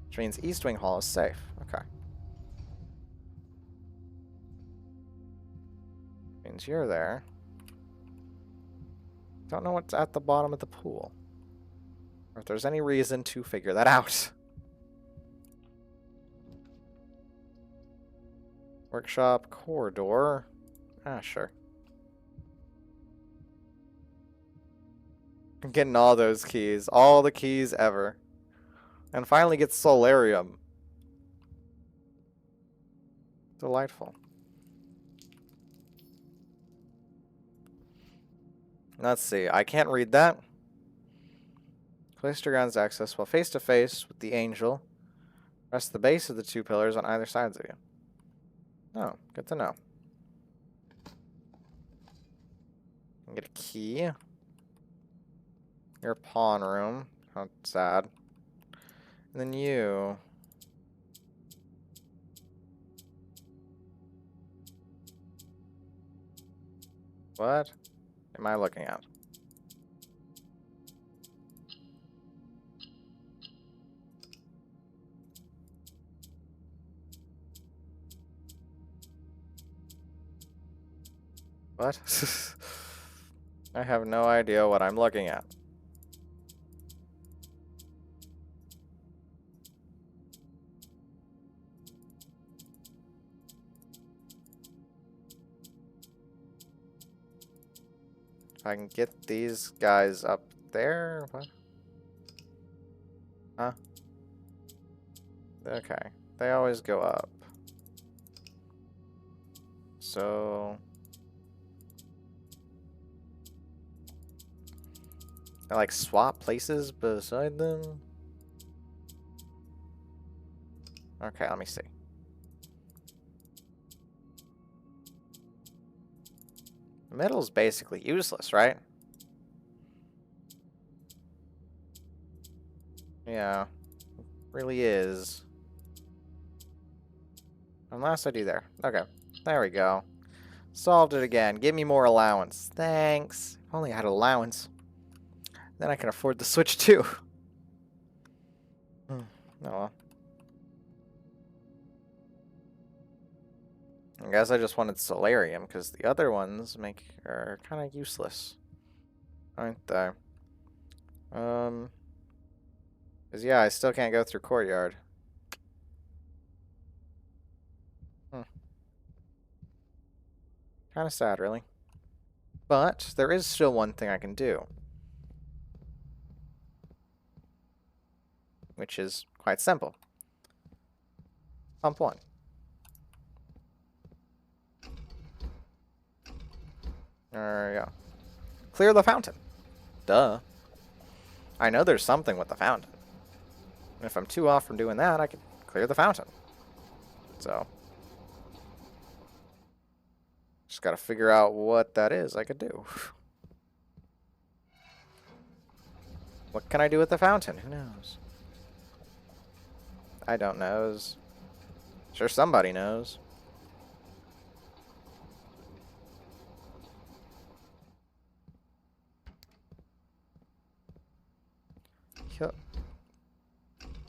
Which means East Wing Hall is safe. Okay. Means you're there. Don't know what's at the bottom of the pool. Or if there's any reason to figure that out. Workshop corridor. Ah, sure. I'm getting all those keys. All the keys ever. And finally get Solarium. Delightful. Let's see. I can't read that. Place your grounds access while face to face with the angel. Press the base of the two pillars on either sides of you. Oh, good to know. Get a key. Your pawn room. How sad. And then you. What am I looking at? What? I have no idea what I'm looking at. If I can get these guys up there? What? Huh? Okay. They always go up. So... I like swap places beside them? Okay, let me see. The middle's basically useless, right? Yeah, really is. Unless I do there. Okay, there we go. Solved it again. Give me more allowance. Thanks. If only I had allowance. Then I can afford the Switch too. Oh well. I guess I just wanted Solarium because the other ones are kind of useless, aren't they? Cause yeah, I still can't go through courtyard. Kind of sad, really. But there is still one thing I can do, which is quite simple. Pump 1. There we go. Clear the fountain. Duh. I know there's something with the fountain. And if I'm too off from doing that, I can clear the fountain. So, just gotta figure out what that is I could do. What can I do with the fountain? Who knows? I don't know. Sure somebody knows.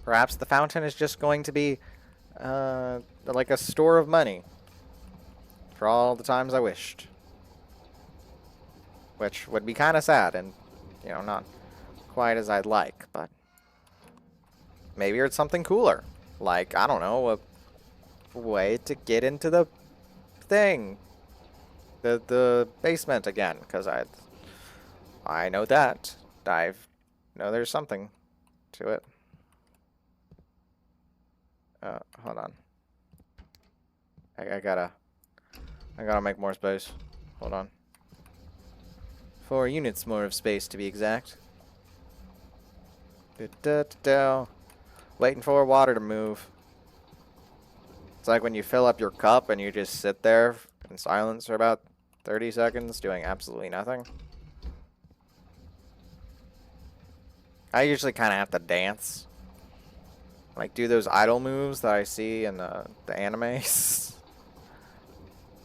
Perhaps the fountain is just going to be like a store of money for all the times I wished. Which would be kind of sad and, you know, not quite as I'd like, but maybe it's something cooler. Like, I don't know, a way to get into the thing. The basement again, because I know that. I know there's something to it. Hold on. I gotta make more space. Hold on. 4 units more of space to be exact. Waiting for water to move. It's like when you fill up your cup and you just sit there in silence for about 30 seconds doing absolutely nothing. I usually kind of have to dance. Like, do those idle moves that I see in the animes.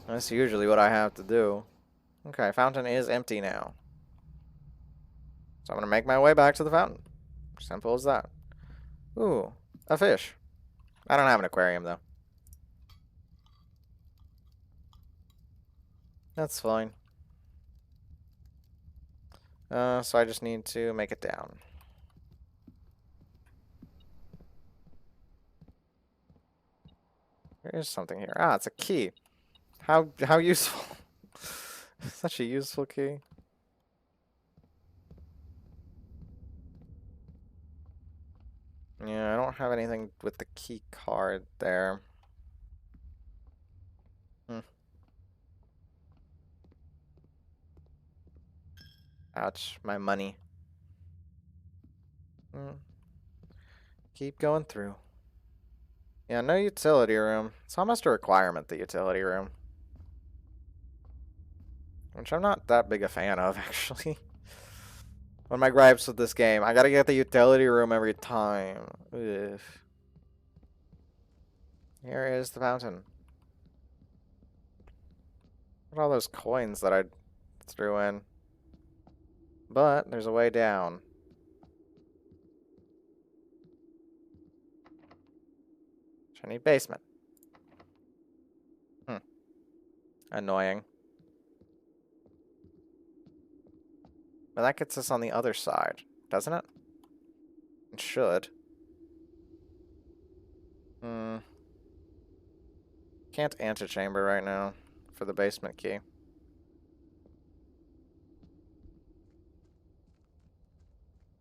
That's usually what I have to do. Okay, fountain is empty now. So I'm going to make my way back to the fountain. Simple as that. Ooh, a fish. I don't have an aquarium, though. That's fine. So I just need to make it down. There is something here. Ah, it's a key. How useful. Such a useful key. Yeah, I don't have anything with the key card there. Ouch, my money. Keep going through. Yeah, no utility room. It's almost a requirement, the utility room. Which I'm not that big a fan of, actually. One of my gripes with this game, I gotta get the utility room every time. Ugh. Here is the fountain. Look at all those coins that I threw in. But there's a way down. Shiny basement. Annoying. But that gets us on the other side, doesn't it? It should. Can't antechamber right now for the basement key.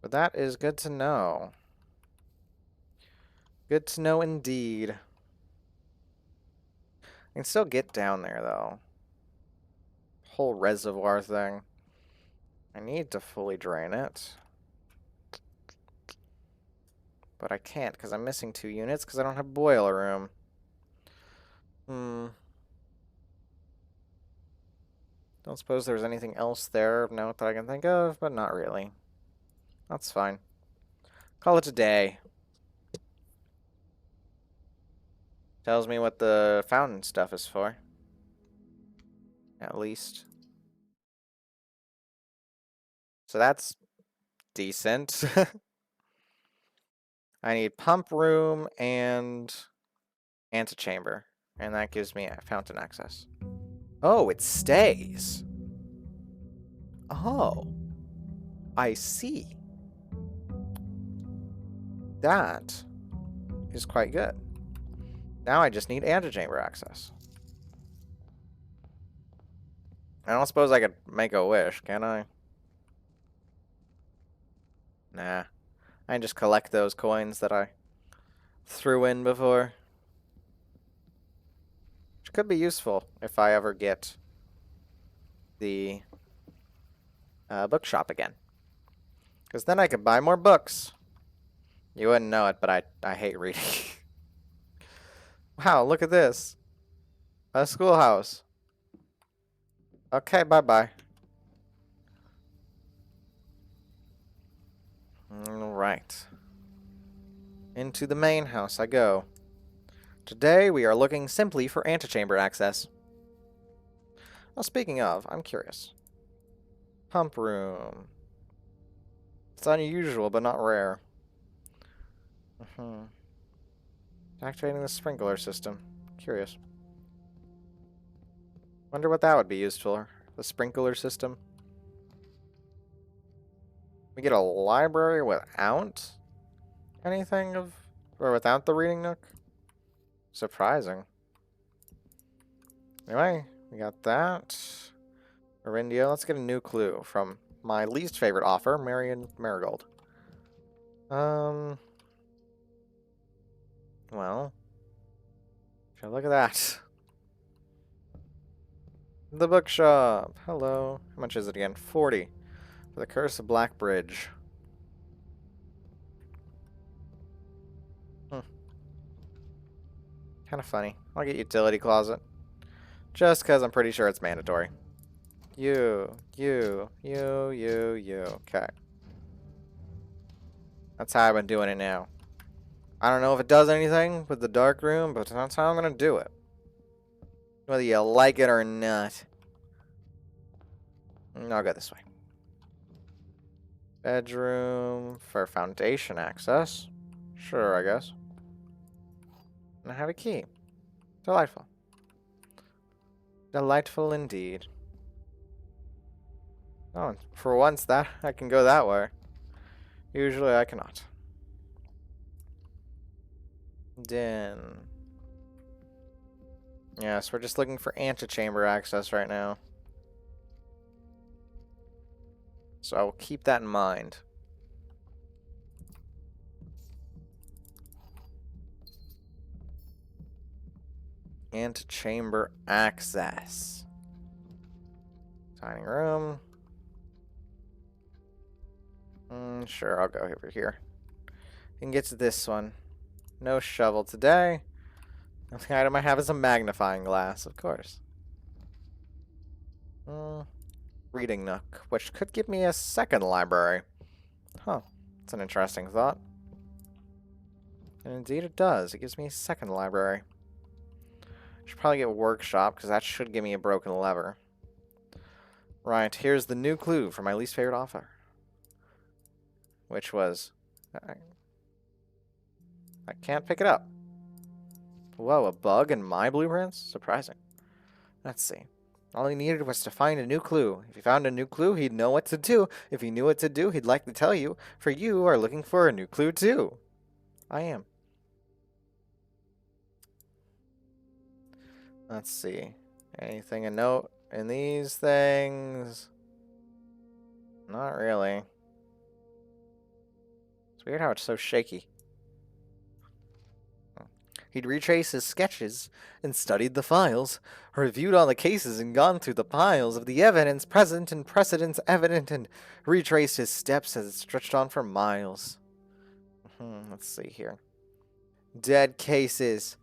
But that is good to know. Good to know indeed. I can still get down there, though. Whole reservoir thing. I need to fully drain it. But I can't, because I'm missing 2 units, because I don't have boiler room. Don't suppose there's anything else there of note that I can think of, but not really. That's fine. Call it a day. Tells me what the fountain stuff is for. At least. So that's decent. I need pump room and antechamber. And that gives me fountain access. Oh, it stays. Oh. I see. That is quite good. Now I just need antechamber access. I don't suppose I could make a wish, can I? Nah. I can just collect those coins that I threw in before. Which could be useful if I ever get the bookshop again. Because then I could buy more books. You wouldn't know it, but I hate reading. Wow, look at this. A schoolhouse. Okay, bye-bye. Alright. Into the main house I go. Today we are looking simply for antechamber access. Well, speaking of, I'm curious. Pump room. It's unusual, but not rare. Hmm. Activating the sprinkler system. Curious. Wonder what that would be used for. The sprinkler system. We get a library without anything of... Or without the reading nook? Surprising. Anyway, we got that. Arindio. Let's get a new clue from my least favorite author, Marion Marigold. Well, look at that. The bookshop. Hello. How much is it again? 40. For the Curse of Black Bridge. Kind of funny. I'll get utility closet. Just because I'm pretty sure it's mandatory. You. Okay. That's how I've been doing it now. I don't know if it does anything with the dark room, but that's how I'm going to do it. Whether you like it or not. I'll go this way. Bedroom for foundation access. Sure, I guess. And I have a key. Delightful. Delightful indeed. Oh, for once that I can go that way. Usually I cannot. Den. Yes, we're just looking for antechamber access right now. So I will keep that in mind. Antechamber access. Dining room. Sure, I'll go over here. And get to this one. No shovel today. The only item I have is a magnifying glass, of course. Reading nook, which could give me a second library. Huh, that's an interesting thought. And indeed it does. It gives me a second library. Should probably get workshop, because that should give me a broken lever. Right, here's the new clue for my least favorite author. Which was... I can't pick it up. Whoa, a bug in my blueprints? Surprising. Let's see. All he needed was to find a new clue. If he found a new clue, he'd know what to do. If he knew what to do, he'd likely tell you. For you are looking for a new clue too. I am. Let's see. Anything a note in these things? Not really. It's weird how it's so shaky. He'd retraced his sketches and studied the files, reviewed all the cases and gone through the piles of the evidence present and precedents evident and retraced his steps as it stretched on for miles. Let's see here. Dead cases.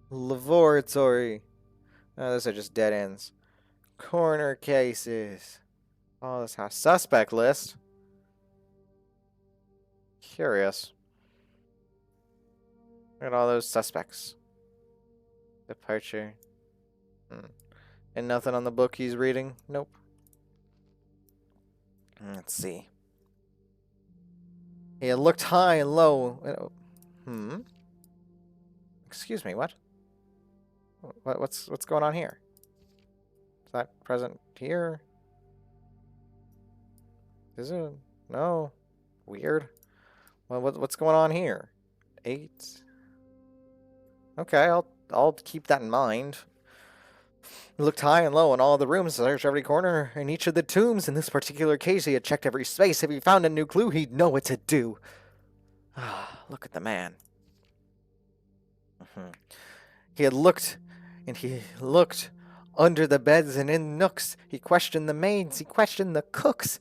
Laboratory. Oh, those are just dead ends. Corner cases. Oh, this has suspect list. Curious. Look at all those suspects. Departure. And nothing on the book he's reading? Nope. Let's see. He had looked high and low. Excuse me, what? What's going on here? Is that present here? Is it? No. Weird. Well, what's going on here? 8. Okay, I'll keep that in mind. He looked high and low in all the rooms, searched every corner in each of the tombs. In this particular case, he had checked every space. If he found a new clue, he'd know what to do. Look at the man. He had looked, and he looked under the beds and in nooks. He questioned the maids. He questioned the cooks.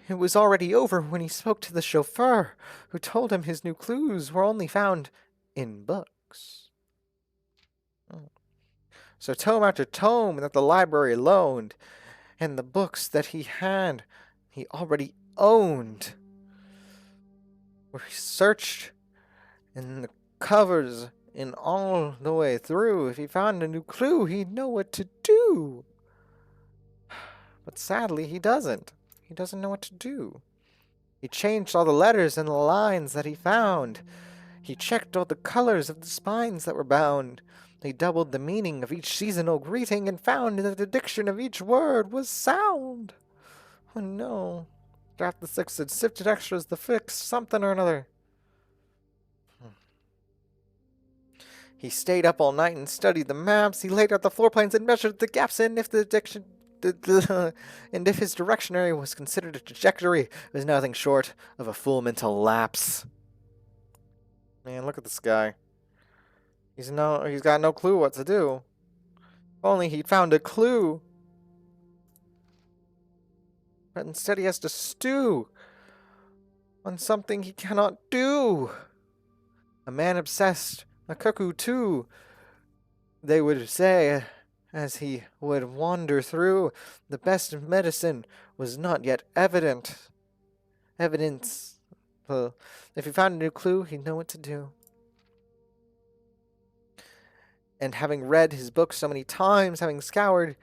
It was already over when he spoke to the chauffeur, who told him his new clues were only found in books. So tome after tome that the library loaned, and the books that he had, he already owned. Where he searched in the covers and all the way through. If he found a new clue, he'd know what to do. But sadly, he doesn't. He doesn't know what to do. He changed all the letters and the lines that he found. He checked all the colors of the spines that were bound. He doubled the meaning of each seasonal greeting and found that the diction of each word was sound. Oh no. Draft the six had sifted extras to fix something or another. He stayed up all night and studied the maps. He laid out the floor plans and measured the gaps in if the diction. And if his directionary was considered a trajectory, it was nothing short of a full mental lapse. Man, look at this guy. He's got no clue what to do. If only he'd found a clue. But instead he has to stew on something he cannot do. A man obsessed, a cuckoo too, they would say, as he would wander through. The best of medicine was not yet evident. Evidence. Well, if he found a new clue, he'd know what to do. And having read his book so many times, having scoured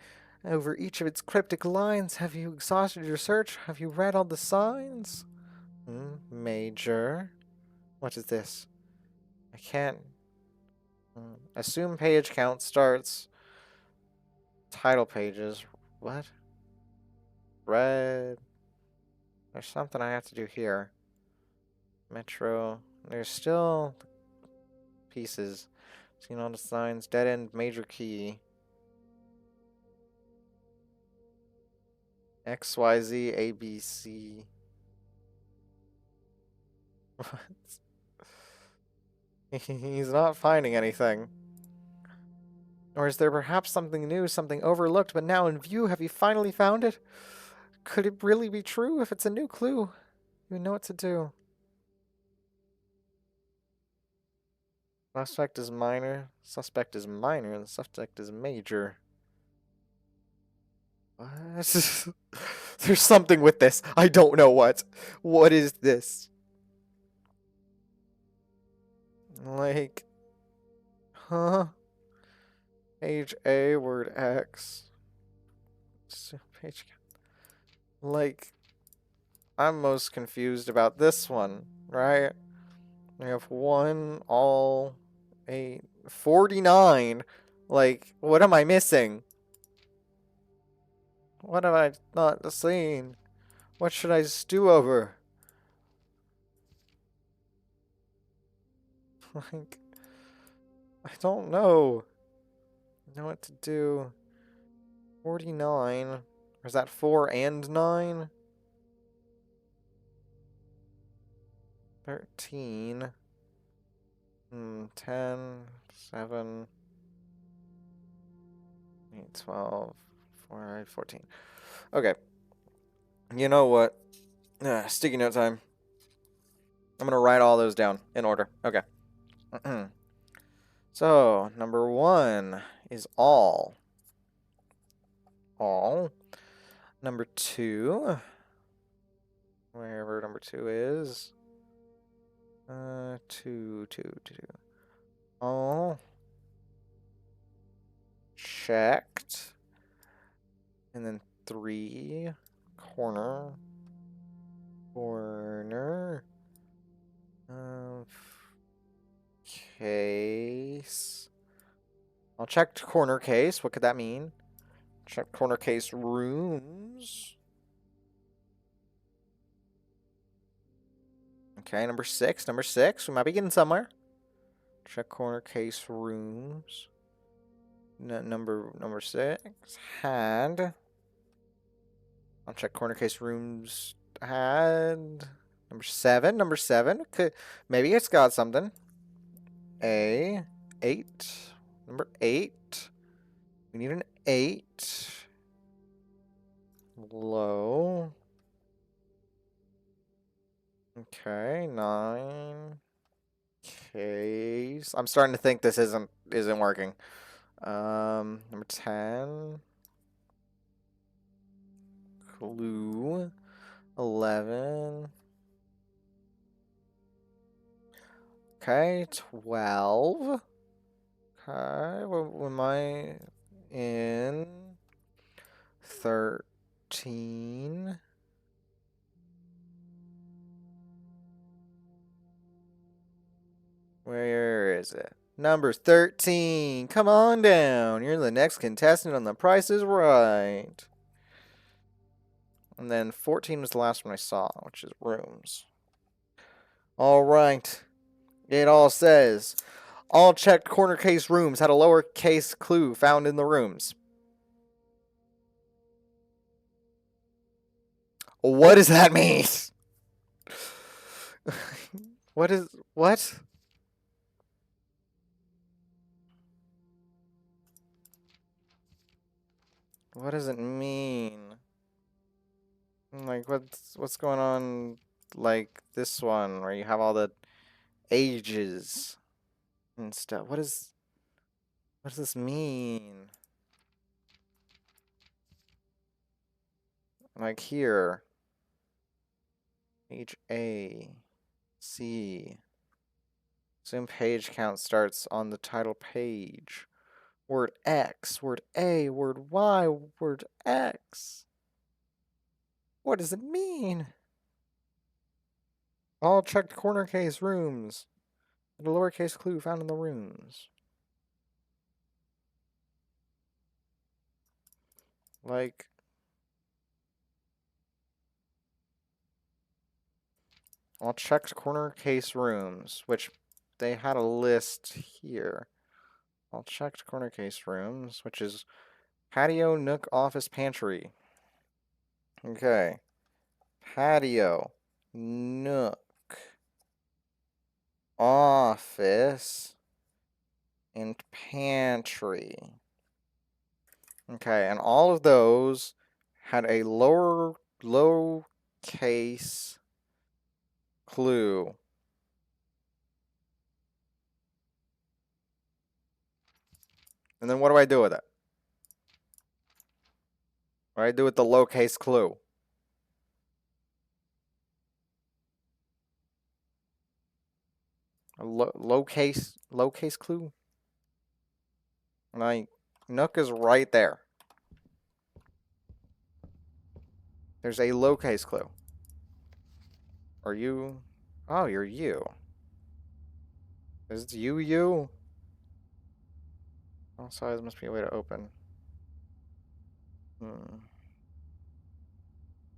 over each of its cryptic lines, have you exhausted your search? Have you read all the signs? Major. What is this? I can't. Assume page count starts. Title pages. What? Red. There's something I have to do here. Metro. There's still pieces. Seen all the signs. Dead end major key. XYZ ABC. What? He's not finding anything. Or is there perhaps something new, something overlooked, but now in view? Have you finally found it? Could it really be true? If it's a new clue, you know what to do. Suspect is minor. Suspect is minor, and suspect is major. What? There's something with this. I don't know what. What is this? Like, huh? Page A, word X. Page. Like, I'm most confused about this one, right? We have 1, all, 8, 49. Like, what am I missing? What have I not seen? What should I stew over? Like, I don't know. I know what to do. 49. Or is that 4 and 9? 13. 10, 7, 8, 12, 4, 14. Okay. You know what? Sticky note time. I'm going to write all those down in order. Okay. So, number 1 is all. All. Number 2. Wherever number 2 is. 2. All. Checked. And then 3. Corner. Case. I'll check corner case. What could that mean? Check corner case rooms. Okay, number 6. Number 6. We might be getting somewhere. Check corner case rooms. Number 6. Had. I'll check corner case rooms. Had. Number 7. Number 7. Maybe it's got something. 8. Number 8. We need an 8. Low. Okay, 9. Case. I'm starting to think this isn't working. Number 10. Clue. 11. Okay, 12. Okay, what am I in? 13. Where is it? Number 13. Come on down. You're the next contestant on The Price is Right. And then 14 was the last one I saw, which is rooms. All right. It all says, all checked corner case rooms had a lowercase clue found in the rooms. What does that mean? What? What does it mean? Like, what's going on, like, this one, where you have all the ages and stuff? What does this mean? Like, here. Page A. C. Zoom page count starts on the title page. Word X, word A, word Y, word X. What does it mean? All checked corner case rooms. The lowercase clue found in the rooms. Like, all checked corner case rooms, which they had a list here. All checked corner case rooms, which is patio, nook, office, pantry. Okay. Patio, nook, office, and pantry. Okay, and all of those had a low case clue. And then what do I do with it? What do I do with the low case clue? A low case clue? Like, Nook is right there. There's a low case clue. Are you? Oh, you're you. Is it you? All sides must be a way to open.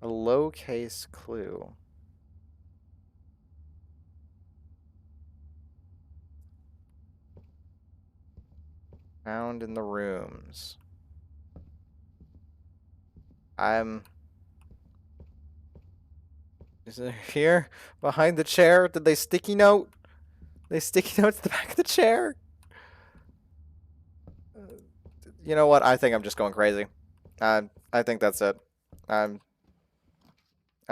A low case clue. Found in the rooms. Is it here? Behind the chair? Did they sticky note? They sticky notes the back of the chair? You know what? I think I'm just going crazy. I think that's it. I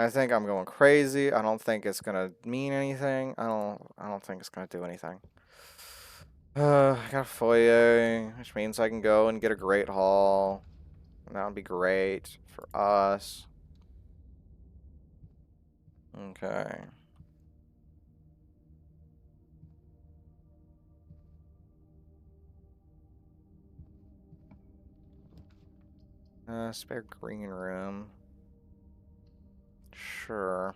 think I'm going crazy. I don't think it's gonna mean anything. I don't think it's gonna do anything. I got a foyer, which means I can go and get a great haul. And that would be great for us. Okay. Spare green room. Sure.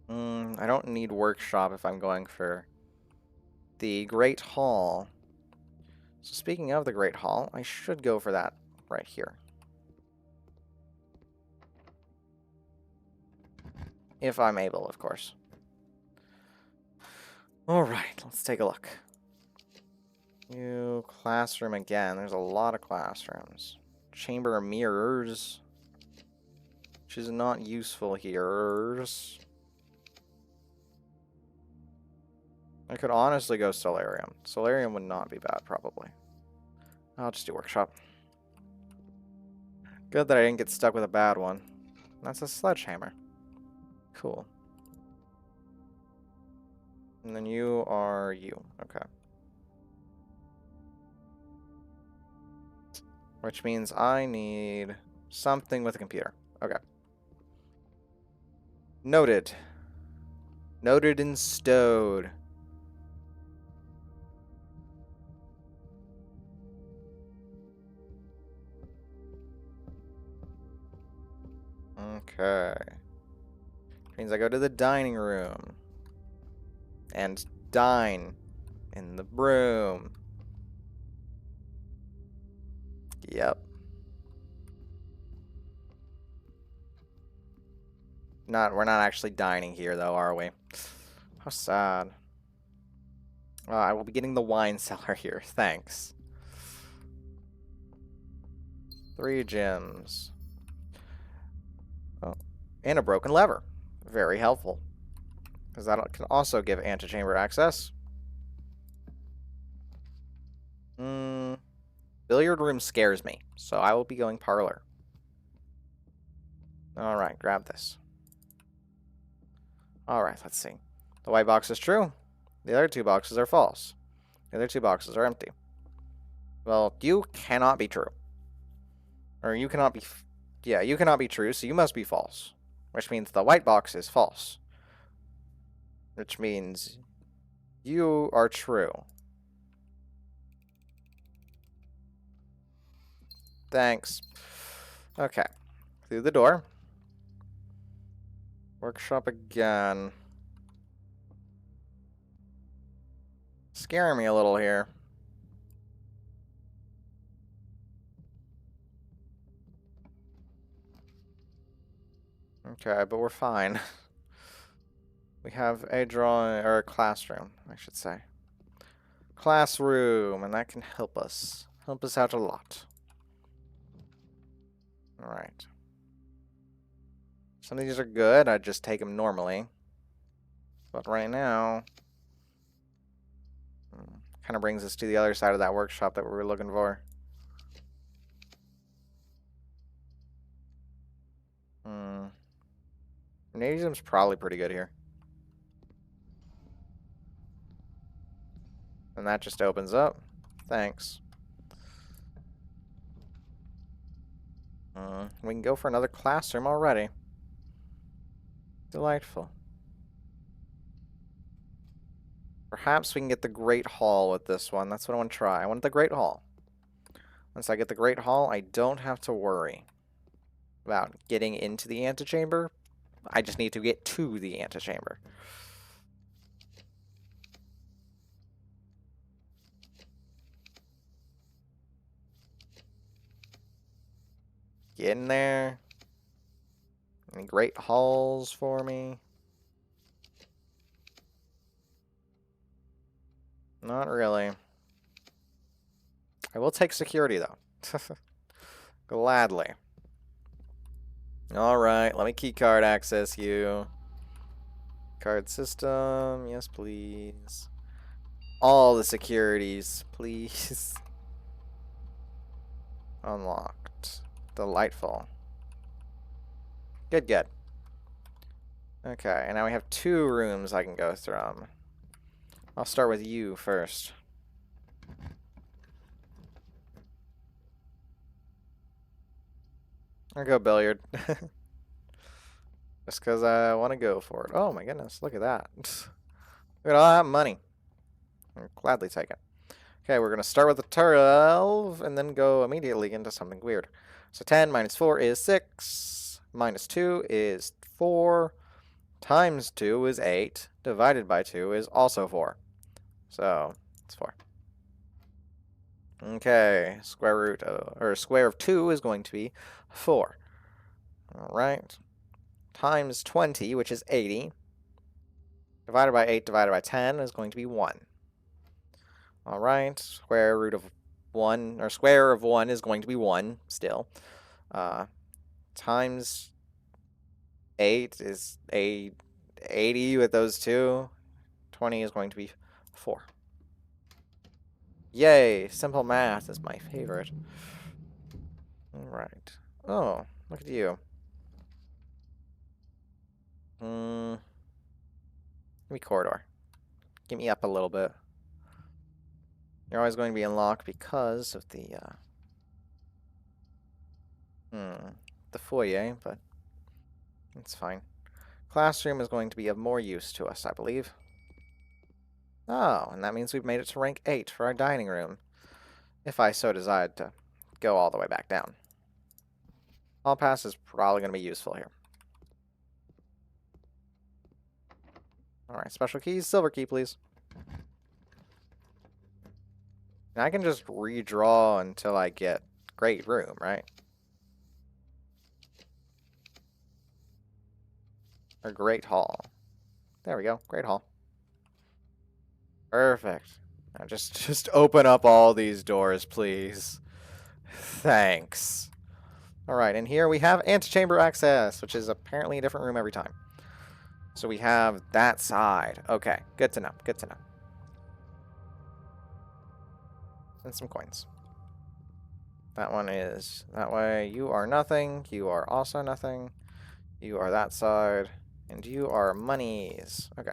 I don't need workshop if I'm going for the Great Hall. So speaking of the Great Hall, I should go for that right here. If I'm able, of course. Alright, let's take a look. New classroom again. There's a lot of classrooms. Chamber of mirrors. Which is not useful here. I could honestly go Solarium. Solarium would not be bad, probably. I'll just do workshop. Good that I didn't get stuck with a bad one. That's a sledgehammer. Cool. And then you are you. Okay. Which means I need something with a computer. Okay. Noted. Noted and stowed. Okay. Means I go to the dining room. And dine in the broom. Yep. We're not actually dining here, though, are we? How sad. I will be getting the wine cellar here. Thanks. 3 gems. Oh, and a broken lever. Very helpful. Because that can also give antechamber access. Billiard room scares me, so I will be going parlor. Alright, grab this. Alright, let's see. The white box is true. The other 2 boxes are false. The other 2 boxes are empty. Well, you cannot be true. Or you cannot be... Yeah, you cannot be true, so you must be false. Which means the white box is false. Which means you are true. Thanks. Okay. Through the door. Workshop again. Scaring me a little here. Okay, but we're fine. We have a drawing, or a classroom, I should say. Classroom, and that can help us. Help us out a lot. Alright. Some of these are good, I'd just take them normally. But right now... kind of brings us to the other side of that workshop that we were looking for. Magnesium's probably pretty good here. And that just opens up. Thanks. We can go for another classroom already. Delightful. Perhaps we can get the Great Hall with this one. That's what I want to try. I want the Great Hall. Once I get the Great Hall, I don't have to worry about getting into the antechamber. I just need to get to the antechamber. Get in there. Any great halls for me? Not really. I will take security, though. Gladly. Alright, let me keycard access you. Card system, yes please. All the securities, please. Unlocked. Delightful. Good, good. Okay, and now we have 2 rooms I can go through. I'll start with you first. I'll go billiard. Just because I want to go for it. Oh my goodness, look at that. Look at all that money. I'll gladly take it. Okay, we're going to start with the 12 and then go immediately into something weird. So 10 minus 4 is 6. Minus 2 is 4. Times 2 is 8. Divided by 2 is also 4. So, it's 4. Okay, square root or square of 2 is going to be 4. Alright. Times 20, which is 80. Divided by 8 divided by 10 is going to be 1. Alright, square root of 1, or square of 1 is going to be 1, still. Times 8 is 80 with those two. 20 is going to be 4. Yay, simple math is my favorite. Alright. Oh, look at you. Give me corridor. Get me up a little bit. You're always going to be unlocked because of the foyer, but it's fine. Classroom is going to be of more use to us, I believe. Oh, and that means we've made it to rank 8 for our dining room, if I so desired to go all the way back down. Hall pass is probably going to be useful here. Alright, special keys, silver key, please. And I can just redraw until I get great room, right? Or great hall. There we go, great hall. Perfect. Now just open up all these doors, please. Thanks. Alright, and here we have antechamber access, which is apparently a different room every time. So we have that side. Okay, good to know, good to know. And some coins. That one is that way. You are nothing. You are also nothing. You are that side. And you are monies. Okay.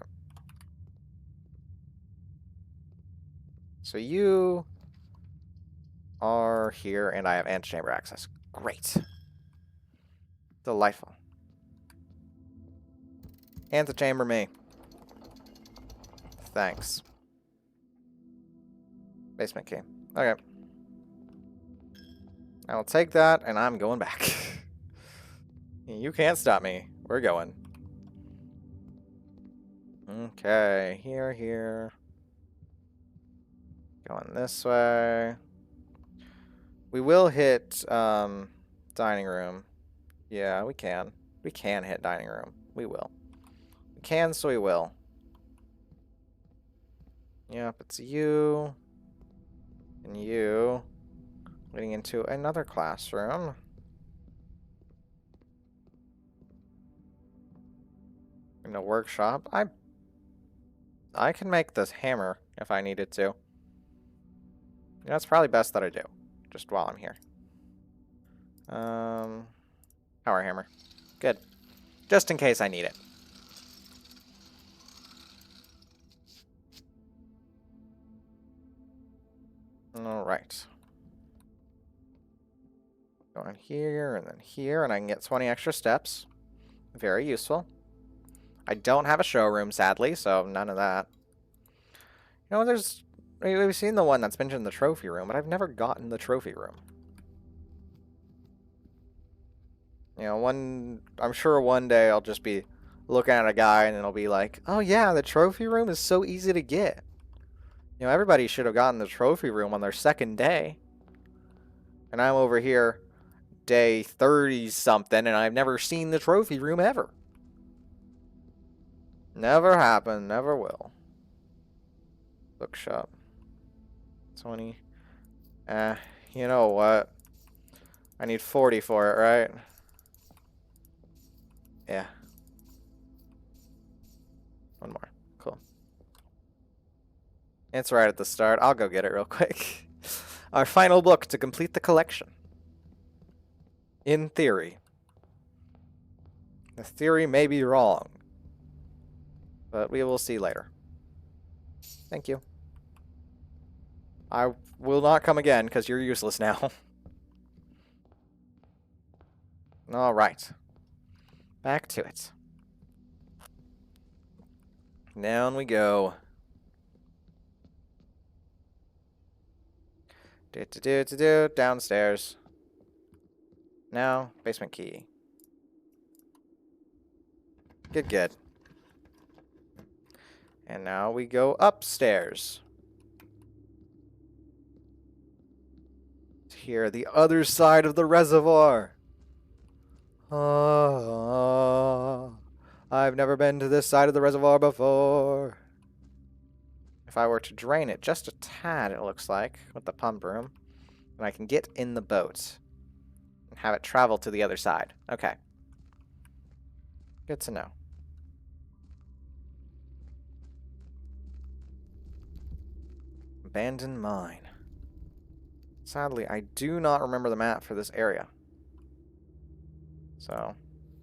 So you are here, and I have antechamber access. Great. Delightful. Antechamber me. Thanks. Basement key. Okay. I will take that, and I'm going back. You can't stop me. We're going. Okay. Here. Going this way. We will hit dining room. Yeah, we can. We can hit dining room. We will. We can, so we will. Yep, it's you. And you. Leading into another classroom. In a workshop. I can make this hammer if I needed to. You know, it's probably best that I do. Just while I'm here. Power hammer. Good. Just in case I need it. Alright. Going here, and then here, and I can get 20 extra steps. Very useful. I don't have a showroom, sadly, so none of that. You know, we've seen the one that's mentioned in the trophy room, but I've never gotten the trophy room. You know, I'm sure one day I'll just be looking at a guy and it'll be like, oh yeah, the trophy room is so easy to get. You know, everybody should have gotten the trophy room on their second day. And I'm over here, day 30-something, and I've never seen the trophy room ever. Never happened, never will. Bookshop. 20. You know what? I need 40 for it, right? Yeah. One more. Cool. It's right at the start. I'll go get it real quick. Our final book to complete the collection. In theory. The theory may be wrong. But we will see later. Thank you. I will not come again because you're useless now. Alright. Back to it. Down we go. Downstairs. Now, basement key. Good. And now we go upstairs. Here, the other side of the reservoir. I've never been to this side of the reservoir before. If I were to drain it just a tad, it looks like, with the pump room, then I can get in the boat and have it travel to the other side. Okay. Good to know. Abandoned mine. Sadly, I do not remember the map for this area. So,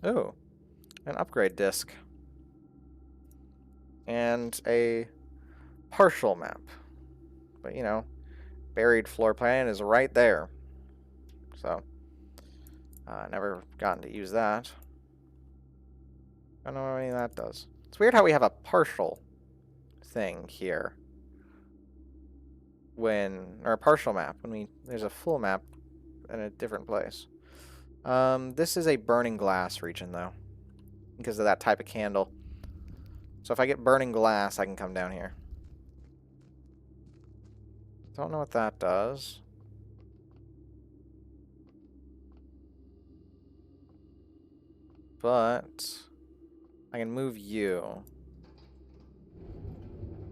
ooh, an upgrade disc. And a partial map. But, you know, buried floor plan is right there. So, never gotten to use that. I don't know what any of that does. It's weird how we have a partial thing here. Or a partial map, when there's a full map in a different place. This is a burning glass region, though, because of that type of candle. So if I get burning glass, I can come down here. Don't know what that does. But I can move you.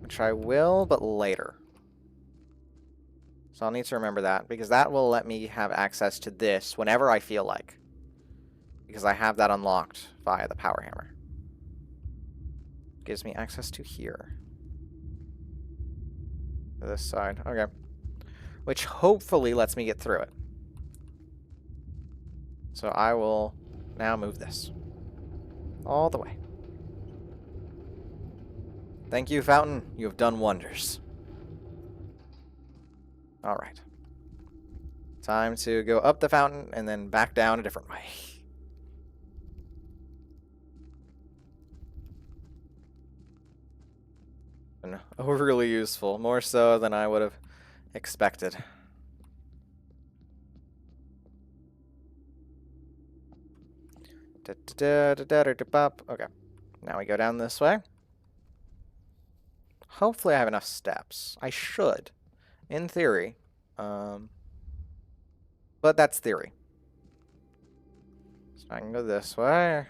Which I will, but later. So I'll need to remember that, because that will let me have access to this whenever I feel like. Because I have that unlocked via the power hammer. Gives me access to here. To this side. Okay. Which hopefully lets me get through it. So I will now move this. All the way. Thank you, Fountain. You have done wonders. Alright. Time to go up the fountain and then back down a different way. And overly useful. More so than I would have expected. Okay. Now we go down this way. Hopefully I have enough steps. I should. In theory. But that's theory. So I can go this way.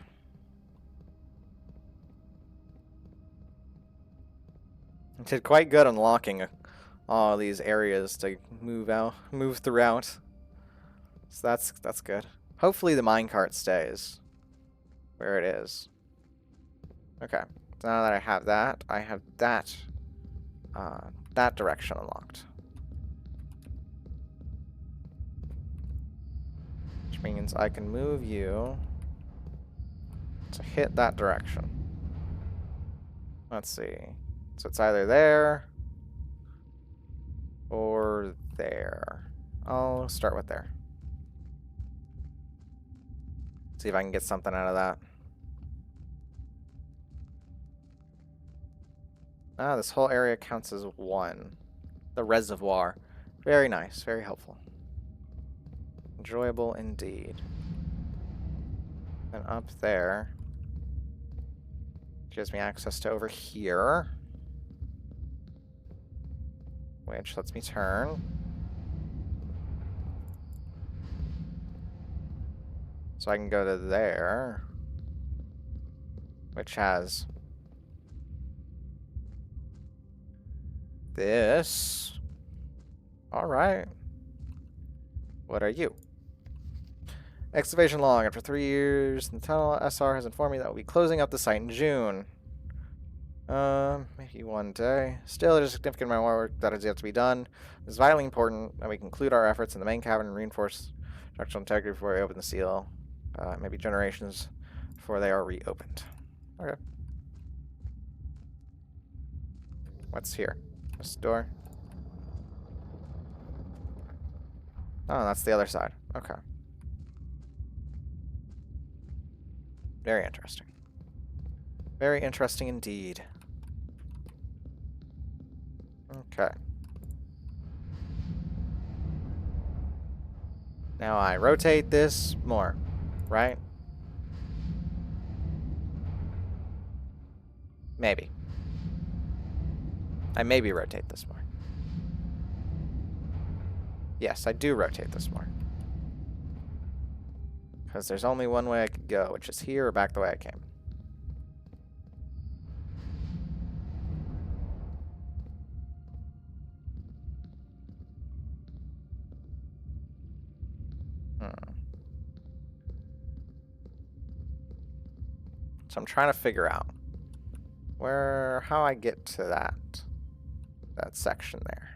I did quite good unlocking all these areas to move throughout. So that's good. Hopefully the minecart stays where it is. Okay. So now that I have that that direction unlocked. Which means I can move you to hit that direction. Let's see. So it's either there or there. I'll start with there. See if I can get something out of that. Ah, this whole area counts as one. The reservoir. Very nice, very helpful. Enjoyable indeed. And up there gives me access to over here, which lets me turn. So I can go to there, which has this. Alright. What are you? Excavation log. After 3 years in the tunnel, SR has informed me that we'll be closing up the site in June. Maybe one day. Still, there's a significant amount of work that is yet to be done. It's vitally important that we conclude our efforts in the main cavern and reinforce structural integrity before we open the seal. Maybe generations before they are reopened. Okay. What's here? This door? Oh, that's the other side. Okay. Very interesting. Very interesting indeed. Okay. Now I rotate this more, right? Maybe. I maybe rotate this more. Yes, I do rotate this more. Because there's only one way I could go, which is here or back the way I came. So I'm trying to figure out how I get to that section there.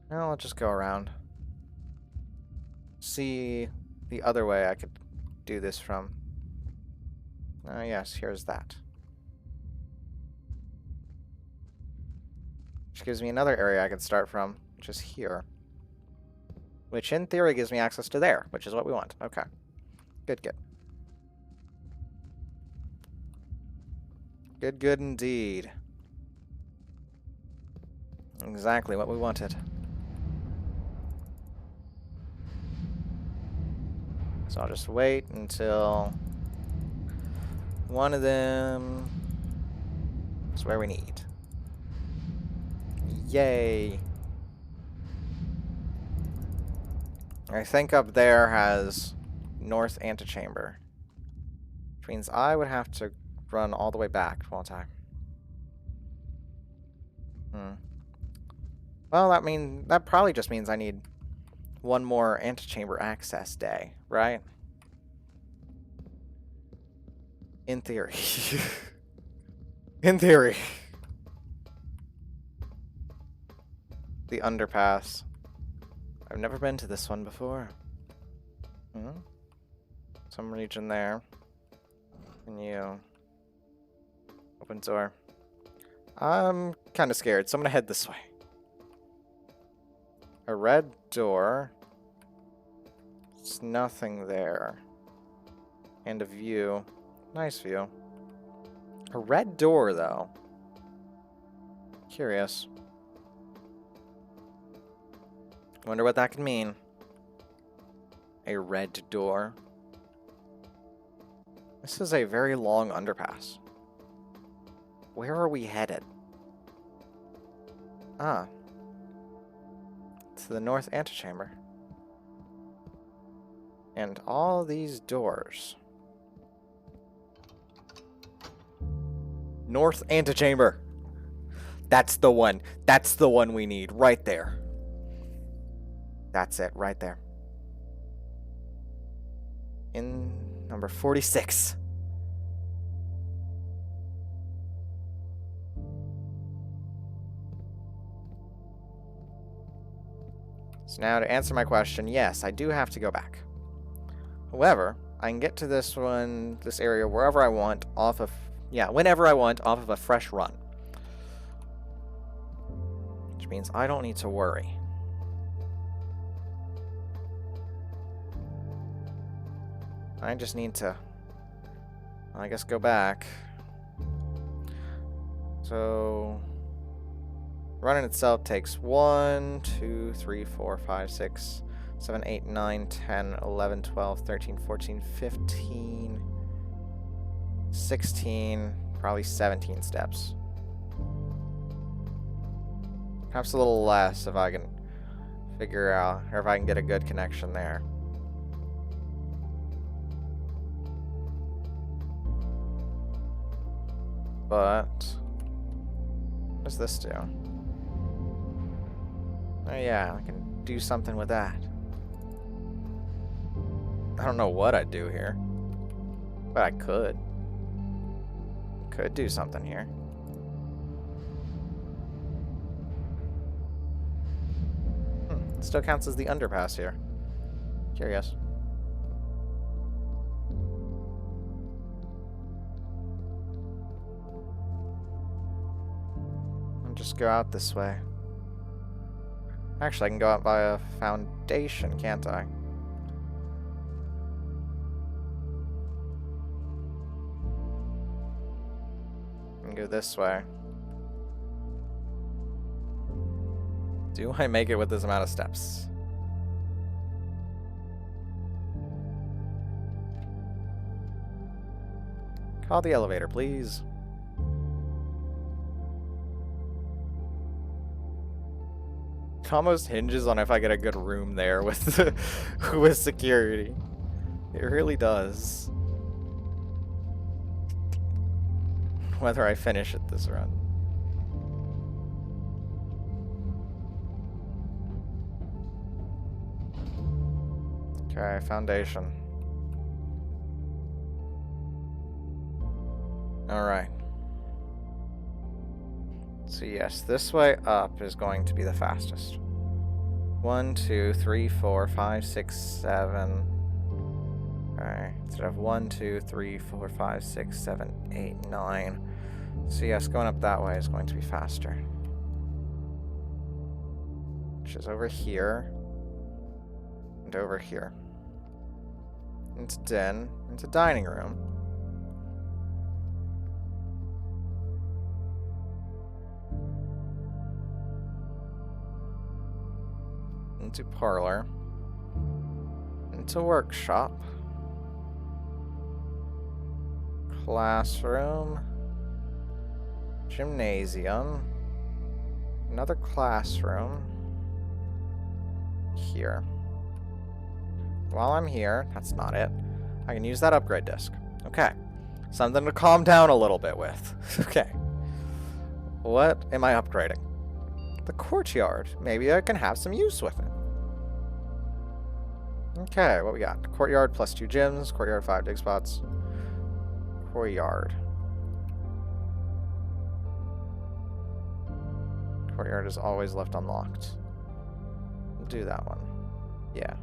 Well, I'll just go around. See the other way I could do this from. Oh, yes, here's that. Which gives me another area I could start from, which is here. Which, in theory, gives me access to there, which is what we want. Okay. Good, good. Good, good indeed. Exactly what we wanted. So I'll just wait until one of them is where we need. Yay! I think up there has north antechamber, which means I would have to run all the way back, won't I? Well, that probably just means I need one more antechamber access day, right? In theory. In theory. The underpass. I've never been to this one before. Some region there. Can you open door? I'm kind of scared, so I'm gonna head this way. A red door. There's nothing there. And a view. Nice view. A red door, though. Curious. Wonder what that could mean. A red door. This is a very long underpass. Where are we headed? Ah. To the north antechamber. And all these doors. North antechamber. That's the one. That's the one we need. Right there. That's it. Right there. In number 46. So now to answer my question, yes, I do have to go back. However, I can get to this area wherever I want whenever I want off of a fresh run. Which means I don't need to worry. I just need to, I guess, go back. So, running itself takes 1, 2, 3, 4, 5, 6, 7, 8, 9, 10, 11, 12, 13, 14, 15, 16, probably 17 steps. Perhaps a little less if I can figure out, or if I can get a good connection there. But what does this do? Oh yeah, I can do something with that. I don't know what I'd do here, but I could. Could do something here. It still counts as the underpass here. Curious. Just go out this way. Actually, I can go out by a foundation, can't I? I can go this way. Do I make it with this amount of steps? Call the elevator, please. It almost hinges on if I get a good room there with with security. It really does. Whether I finish it this run. Okay, foundation. Alright. So yes, this way up is going to be the fastest. 1, 2, 3, 4, 5, 6, 7. Alright, instead of 1, 2, 3, 4, 5, 6, 7, 8, 9. So yes, going up that way is going to be faster. Which is over here. And over here. Into den. Into dining room. into parlor, into workshop, classroom, gymnasium, another classroom, here. While I'm here, that's not it, I can use that upgrade disc. Okay. Something to calm down a little bit with. Okay. What am I upgrading? The courtyard. Maybe I can have some use with it. Okay, what we got? Courtyard plus 2 gyms. Courtyard 5 dig spots. Courtyard. Courtyard is always left unlocked. We'll do that one. Yeah.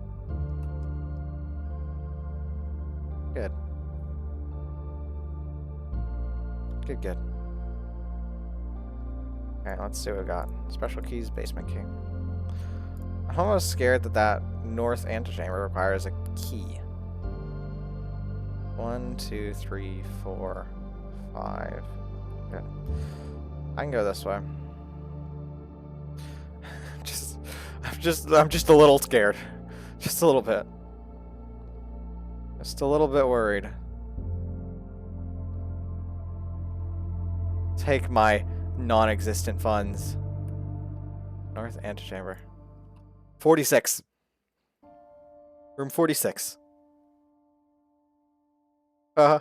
Good. Good, good. Alright, let's see what we got. Special keys, basement key. I'm almost scared that that north antechamber requires a key. 1, 2, 3, 4, 5. Good. I can go this way. I'm just a little scared. Just a little bit. Just a little bit worried. Take my non-existent funds. North antechamber. 46. Room 46. Huh?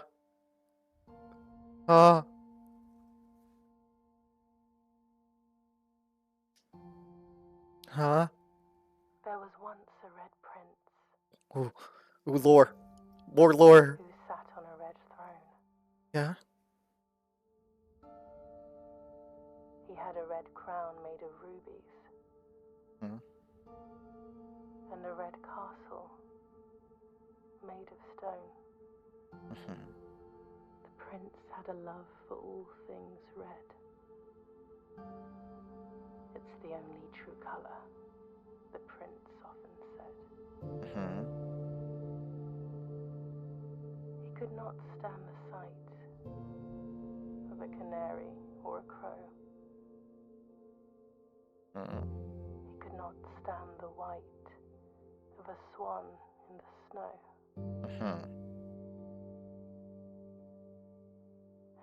There was once a red prince. Ooh, lore. Lore. Who sat on a red throne. Yeah? He had a red crown made of rubies. And a red castle made of stone. The prince had a love for all things red. It's the only true color, the prince often said. He could not stand the sight of a canary or a crow. He could not stand the white of a swan in the snow.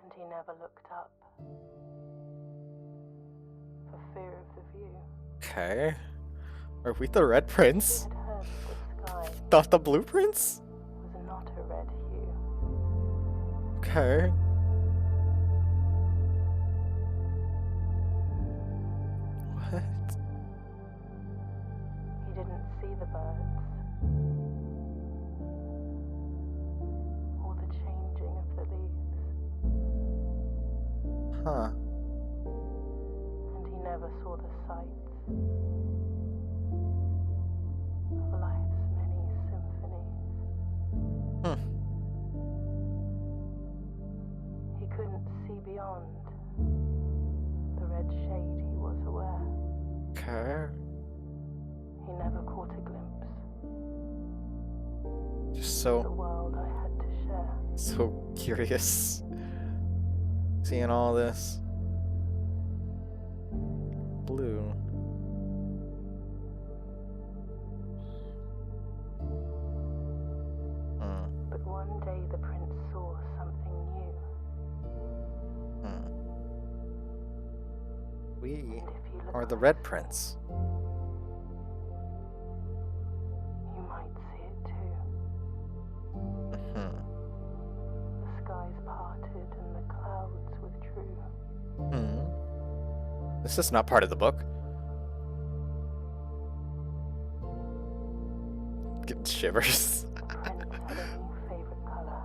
And he never looked up for fear of the view. Okay. Are we the Red Prince? He had heard the sky Not the Blue Prince? was not a red hue. Okay. What? He didn't see the birds or the changing of the leaves. Huh. And he never saw the sights of life's many symphonies. He couldn't see beyond the red shade he was aware. Okay. He never caught a glimpse Just of the so world I had to share. curious. Seeing all this. Blue. But one day the prince saw something new. We And if you look are the close, Red Prince. you might see it too. The skies parted and the clouds withdrew. This is not part of the book. Getting shivers. The prince had a new favorite color.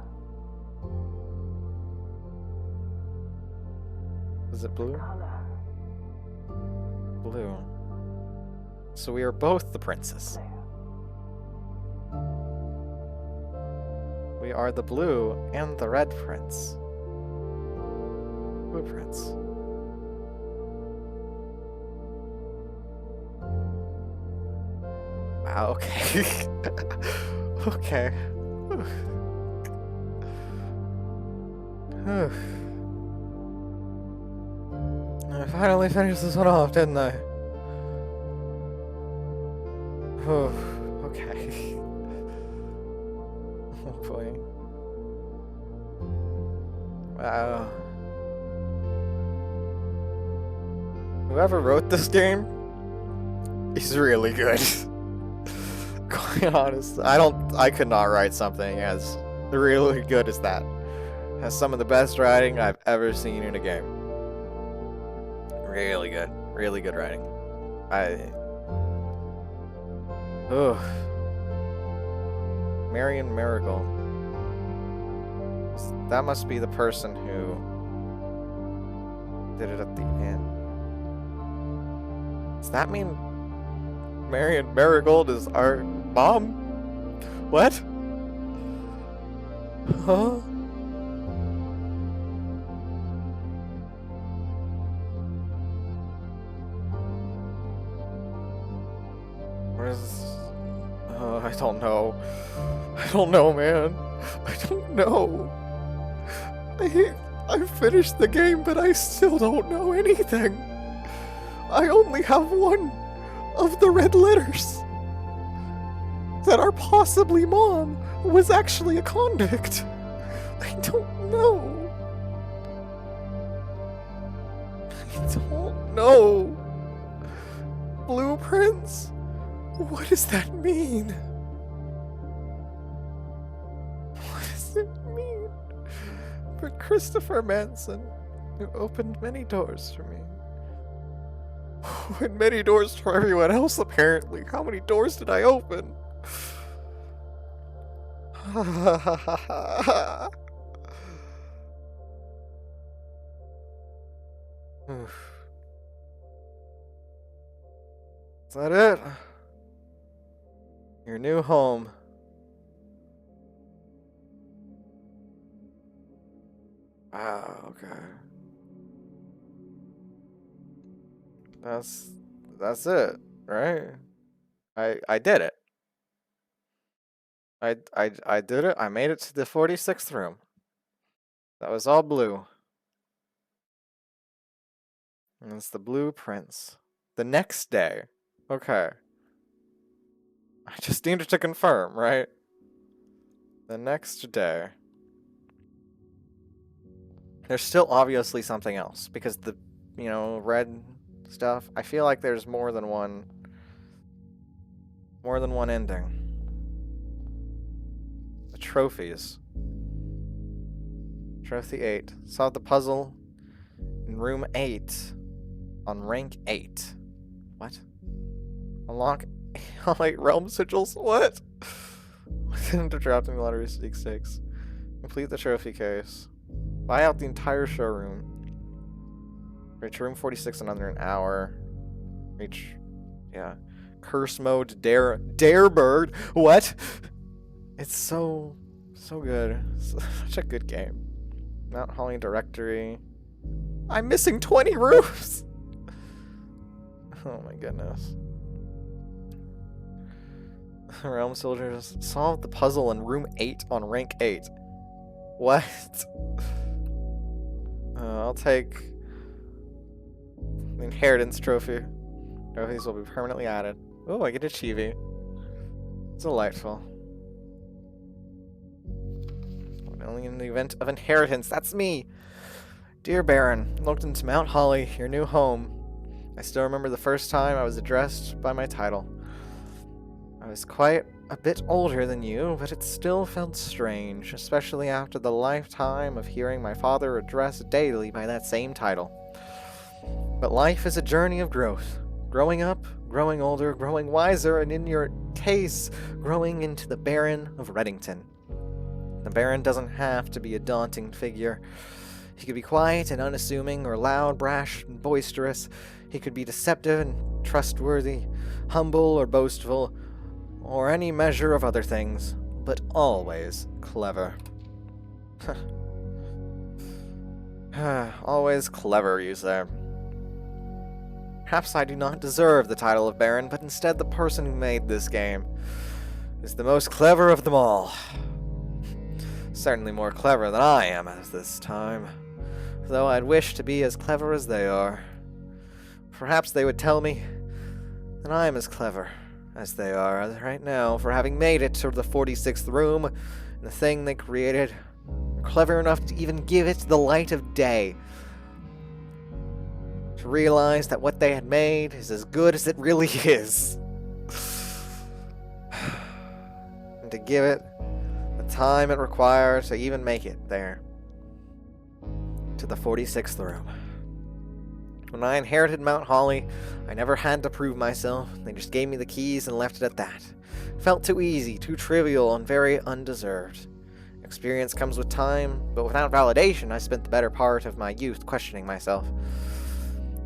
Is it blue? Color. Blue. So we are both the princes. Blue. We are the Blue and the Red Prince. Blue Prince. Wow, okay. Okay. I finally finished this one off, didn't I? Okay. Oh boy. Wow. Whoever wrote this game is really good. Quite honest, I could not write something as really good as that. Has some of the best writing I've ever seen in a game. Really good writing. Ugh. Marion Marigold. That must be the person who did it at the end. Does that mean Marion Marigold is our mom? What? Huh? Where's... I don't know. I don't know, man. I don't know. I finished the game, but I still don't know anything. I only have one of the red letters. That our possibly mom was actually a convict. I don't know. I don't know. Blueprints? What does that mean? What does it mean? But Christopher Manson, who opened many doors for me. And many doors for everyone else, apparently. How many doors did I open? Is that it? Your new home. Ah, okay. That's it, right? I did it. I did it. I made it to the 46th room. That was all blue. And it's the blueprints. The next day. Okay. I just needed to confirm, right? The next day. There's still obviously something else. Because the, red stuff. I feel like there's more than one ending. The trophies. Trophy 8. Solve the puzzle in room 8 on rank 8. What? Unlock all 8 realm sigils? What? Within the trapped in the lottery stakes. Complete the trophy case. Buy out the entire showroom. Reach room 46 in under an hour. Curse mode, dare bird. What? It's so good. Such a good game. Mount Holly directory. I'm missing 20 rooms. Oh my goodness. Realm soldiers solve the puzzle in room 8 on rank 8. What? I'll take the inheritance trophy. Trophies will be permanently added. Oh, I get a chibi. It's delightful. Only in the event of inheritance. That's me! Dear Baron, looked into Mount Holly, your new home. I still remember the first time I was addressed by my title. I was quite a bit older than you, but it still felt strange, especially after the lifetime of hearing my father addressed daily by that same title. But life is a journey of growth. Growing up, growing older, growing wiser, and in your case, growing into the Baron of Reddington. The Baron doesn't have to be a daunting figure. He could be quiet and unassuming, or loud, brash, and boisterous. He could be deceptive and trustworthy, humble or boastful, or any measure of other things, but always clever. Always clever, you say. Perhaps I do not deserve the title of Baron, but instead the person who made this game is the most clever of them all. Certainly more clever than I am at this time, though I'd wish to be as clever as they are. Perhaps they would tell me that I am as clever as they are right now for having made it to the 46th room, and the thing they created, clever enough to even give it the light of day. To realize that what they had made is as good as it really is. And to give it the time it requires to even make it there. To the 46th room. When I inherited Mount Holly, I never had to prove myself. They just gave me the keys and left it at that. It felt too easy, too trivial, and very undeserved. Experience comes with time, but without validation, I spent the better part of my youth questioning myself.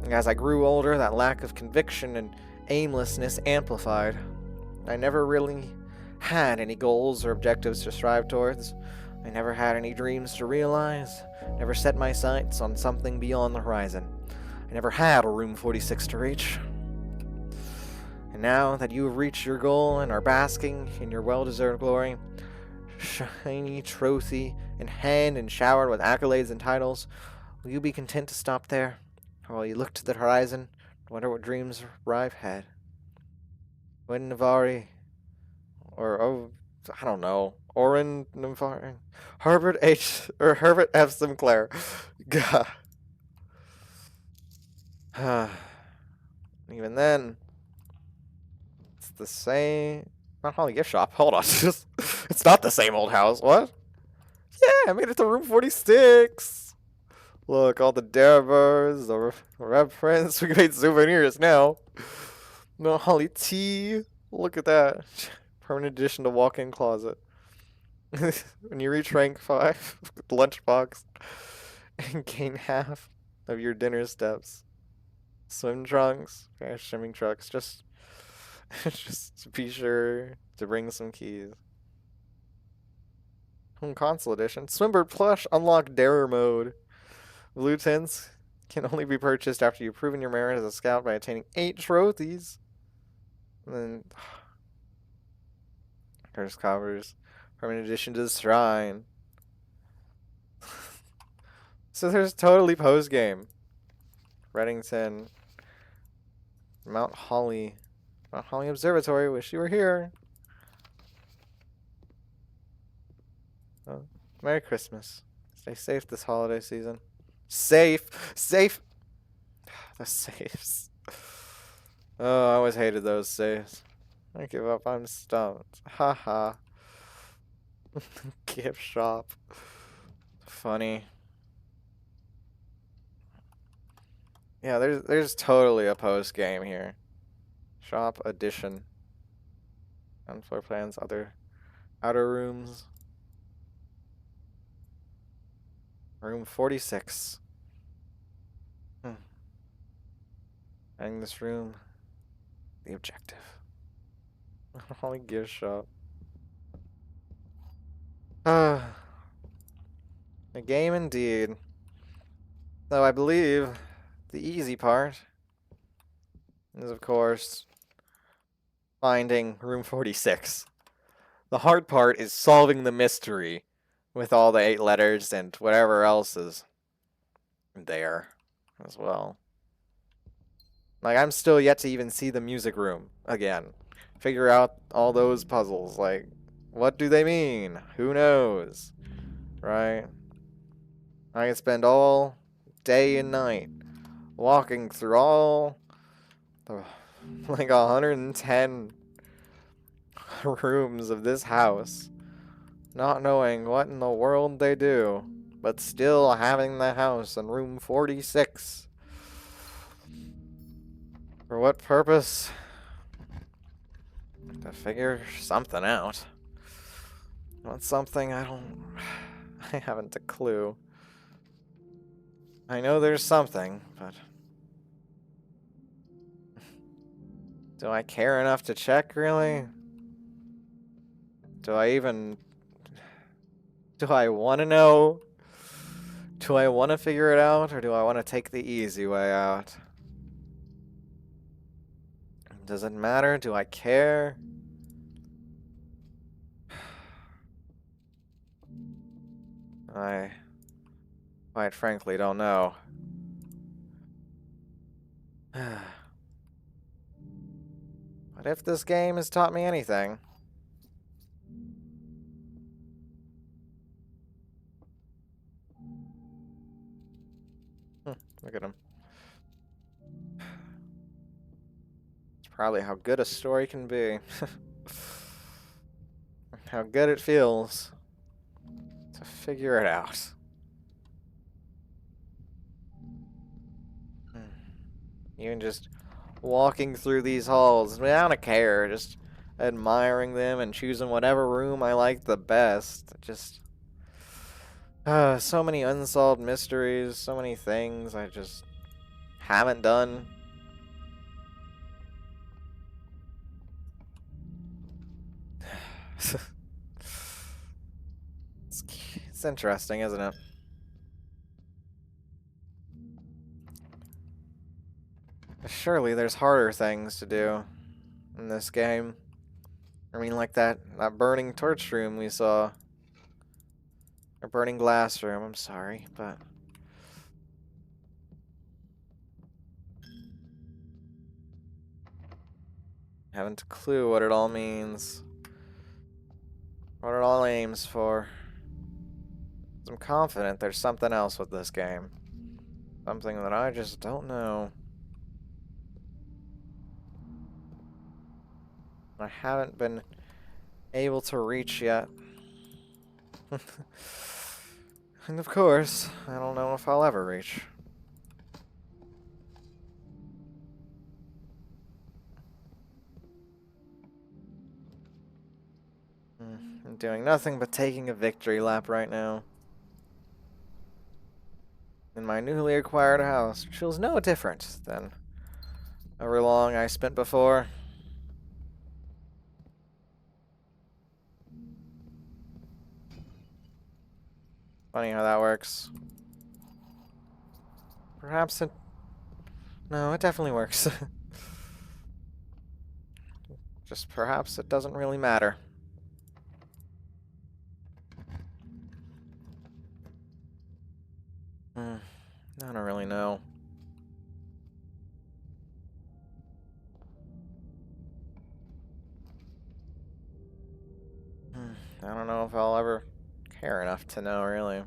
As I grew older, that lack of conviction and aimlessness amplified. I never really had any goals or objectives to strive towards. I never had any dreams to realize. Never set my sights on something beyond the horizon. I never had a room 46 to reach. And now that you have reached your goal and are basking in your well-deserved glory, shiny trophy in hand and showered with accolades and titles, will you be content to stop there? Or will you look to the horizon and wonder what dreams arrive ahead? When Navari, or I don't know, Oren Navari, Herbert F. Sinclair. God. Even then, it's the same. Mount Holly gift shop. Hold on, it's not the same old house. What? Yeah, I made it to room 46. Look, all the Darebars, the reference. We made souvenirs now. Mount Holly tea. Look at that. Permanent addition to walk-in closet. When you reach rank 5, lunchbox, and gain half of your dinner steps. Swim trunks, swimming trucks. Just be sure to bring some keys. Home console edition. Swimbird plush. Unlock Darer mode. Blue tints can only be purchased after you've proven your merit as a scout by attaining 8 trophies. And then curse covers. Permanent addition to the shrine. So there's totally post game. Reddington. Mount Holly Observatory. Wish you were here. Oh, Merry Christmas. Stay safe this holiday season. Safe. The safes. Oh, I always hated those safes. I give up. I'm stumped. Haha. Gift shop. Funny. Yeah, there's totally a post game here. Shop edition. On floor plans, other outer rooms. Room 46. Finding this room. The objective. Holly gift shop. A game indeed. Though I believe the easy part is, of course, finding room 46. The hard part is solving the mystery with all the 8 letters and whatever else is there as well. Like, I'm still yet to even see the music room again. Figure out all those puzzles. Like, what do they mean? Who knows? Right? I can spend all day and night walking through all the, like, 110 rooms of this house, not knowing what in the world they do, but still having the house in room 46. For what purpose? To figure something out. What something? I haven't a clue. I know there's something, but do I care enough to check, really? Do I want to know? Do I want to figure it out, or do I want to take the easy way out? Does it matter? Do I care? I, quite frankly, don't know. But But if this game has taught me anything, look at him. It's probably how good a story can be. How good it feels to figure it out. Even just walking through these halls without a care, just admiring them and choosing whatever room I like the best. Just so many unsolved mysteries, so many things I just haven't done. It's interesting, isn't it? Surely there's harder things to do in this game. I mean, like that burning torch room we saw. Or burning glass room, I'm sorry, but... haven't a clue what it all means. What it all aims for. I'm confident there's something else with this game. Something that I just don't know. I haven't been able to reach yet. And of course, I don't know if I'll ever reach. I'm doing nothing but taking a victory lap right now. In my newly acquired house, which feels no different than however long I spent before. Funny how that works. Perhaps it... no, it definitely works. Just perhaps it doesn't really matter. I don't really know. I don't know if I'll ever care enough to know, really. And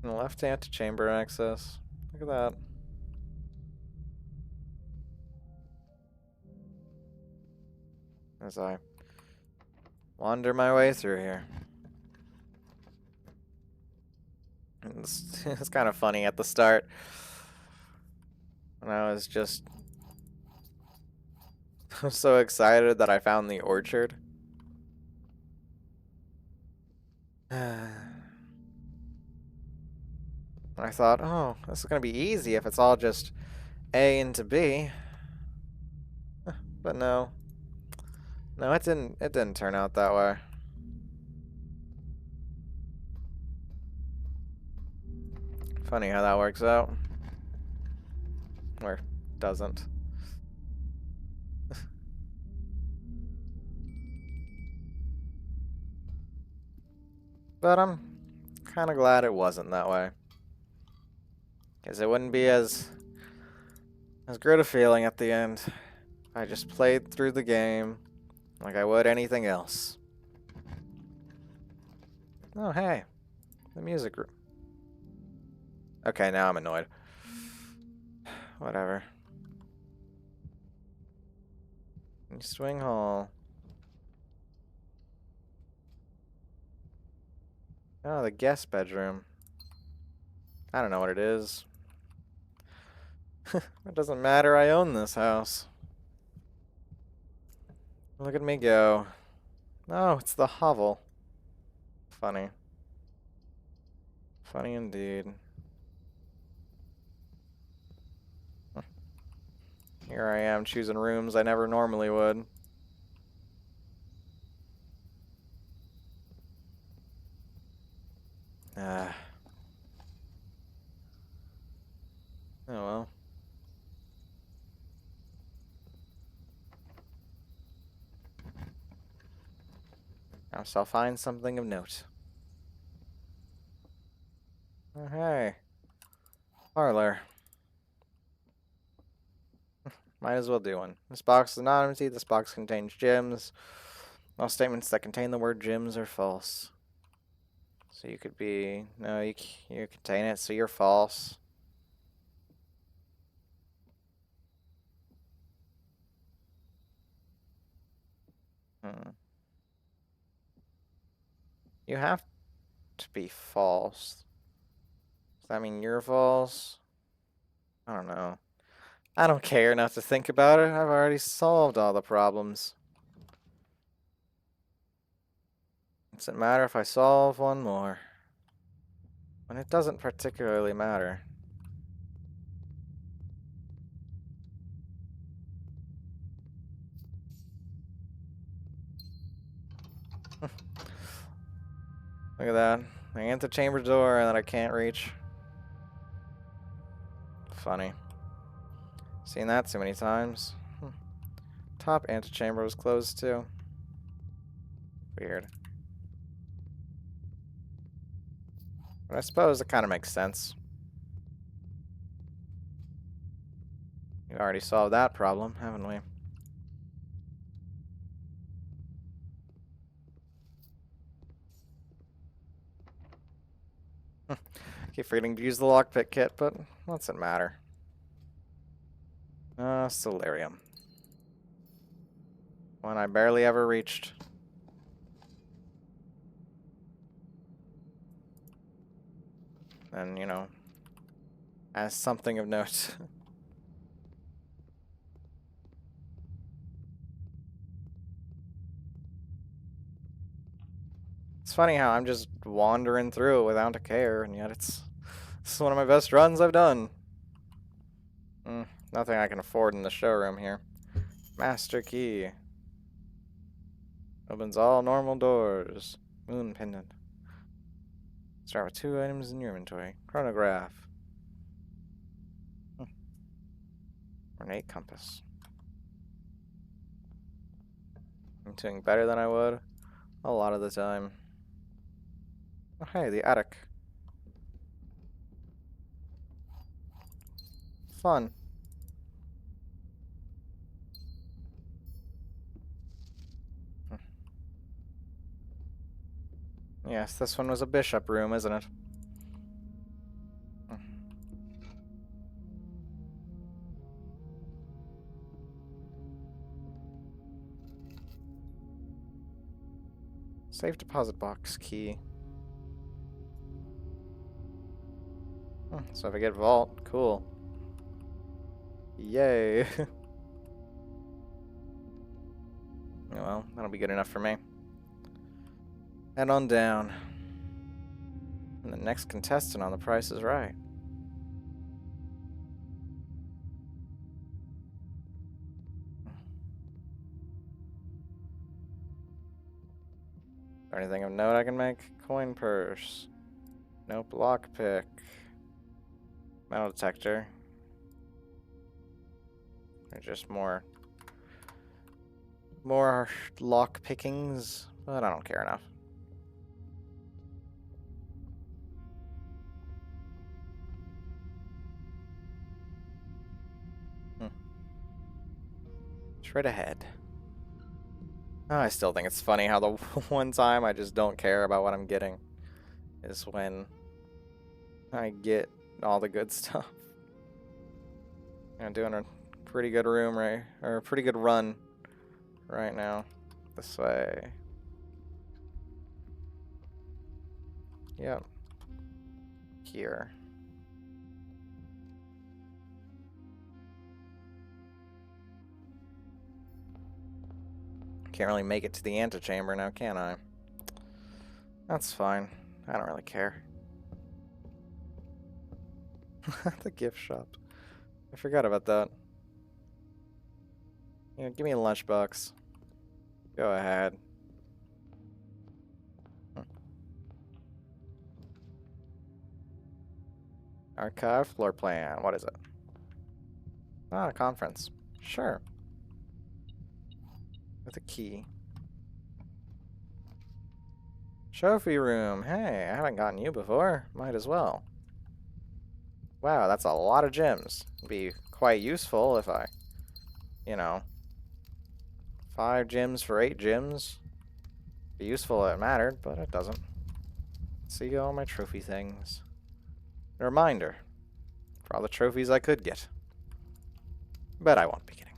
the left antechamber access. Look at that. As I wander my way through here. It's kind of funny at the start. When I was just so excited that I found the orchard. I thought, oh, this is going to be easy if it's all just A into B. But no. No, it didn't turn out that way. Funny how that works out. Or doesn't. But I'm kind of glad it wasn't that way. Because it wouldn't be as good a feeling at the end if I just played through the game like I would anything else. Oh, hey. The music room. Okay, now I'm annoyed. Whatever. Swing hall. Oh, the guest bedroom. I don't know what it is. It doesn't matter, I own this house. Look at me go. Oh, it's the hovel. Funny. Funny indeed. Here I am choosing rooms I never normally would. Ah. Oh well. Perhaps I'll find something of note. Oh, hey. Parlor. Might as well do one. This box is not empty. This box contains gems. All statements that contain the word gems are false. So you could be... No, you contain it, so you're false. Hmm. You have to be false. Does that mean you're false? I don't know. I don't care enough to think about it. I've already solved all the problems. Does it matter if I solve one more? When it doesn't particularly matter. Look at that. The antechamber door that I can't reach. Funny. Seen that too many times. Top antechamber was closed too. Weird. But I suppose it kind of makes sense. We already solved that problem, haven't we? Keep forgetting to use the lockpick kit, but what's it matter? Solarium. One I barely ever reached. And, you know, as something of note. It's funny how I'm just wandering through it without a care, and yet this is one of my best runs I've done. Nothing I can afford in the showroom here. Master key. Opens all normal doors. Moon pendant. Start with 2 items in your inventory. Chronograph. Ornate compass. I'm doing better than I would a lot of the time. Oh, hey, the attic. Fun. Yes, this one was a bishop room, isn't it? Safe deposit box key. So if I get vault, cool. Yay. Well, that'll be good enough for me. Head on down. And the next contestant on The Price is Right. Is there anything of note I can make? Coin purse. Nope, lockpick. Metal detector. Or just more lock pickings, but I don't care enough. Straight ahead. Oh, I still think it's funny how the one time I just don't care about what I'm getting is when I get all the good stuff. I'm doing a pretty good room or a pretty good run right now. This way. Yep. Here. Can't really make it to the antechamber now, can I? That's fine. I don't really care. The gift shop. I forgot about that. Yeah, give me a lunchbox. Go ahead. Archive floor plan. What is it? Ah, a conference. Sure. With a key. Trophy room. Hey, I haven't gotten you before. Might as well. Wow, that's a lot of gems. It'd be quite useful if I, you know, 5 gems for 8 gems. Be useful if it mattered, but it doesn't. See all my trophy things. A reminder for all the trophies I could get. But I won't be getting.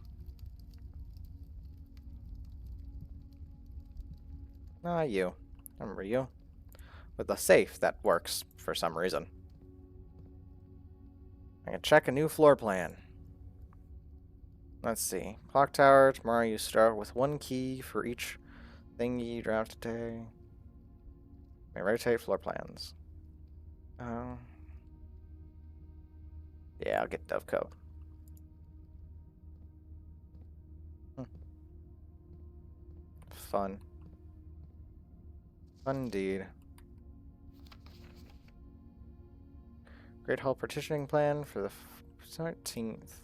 Ah, you. I remember you. With a safe that works for some reason. I can check a new floor plan. Let's see. Clock tower. Tomorrow you start with 1 key for each thing you draft today. May rotate floor plans. Yeah, I'll get Dovecote. Fun. Fun indeed. Great Hall partitioning plan for the 13th.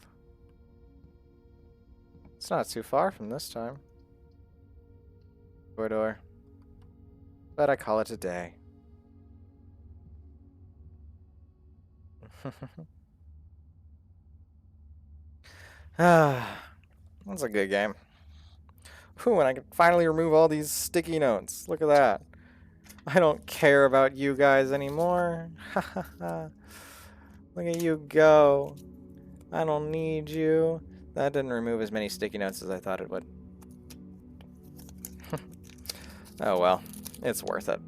It's not too far from this time. Corridor. But I call it a day. That's a good game. Whew, and I can finally remove all these sticky notes. Look at that. I don't care about you guys anymore. Look at you go. I don't need you. That didn't remove as many sticky notes as I thought it would. Oh well, it's worth it.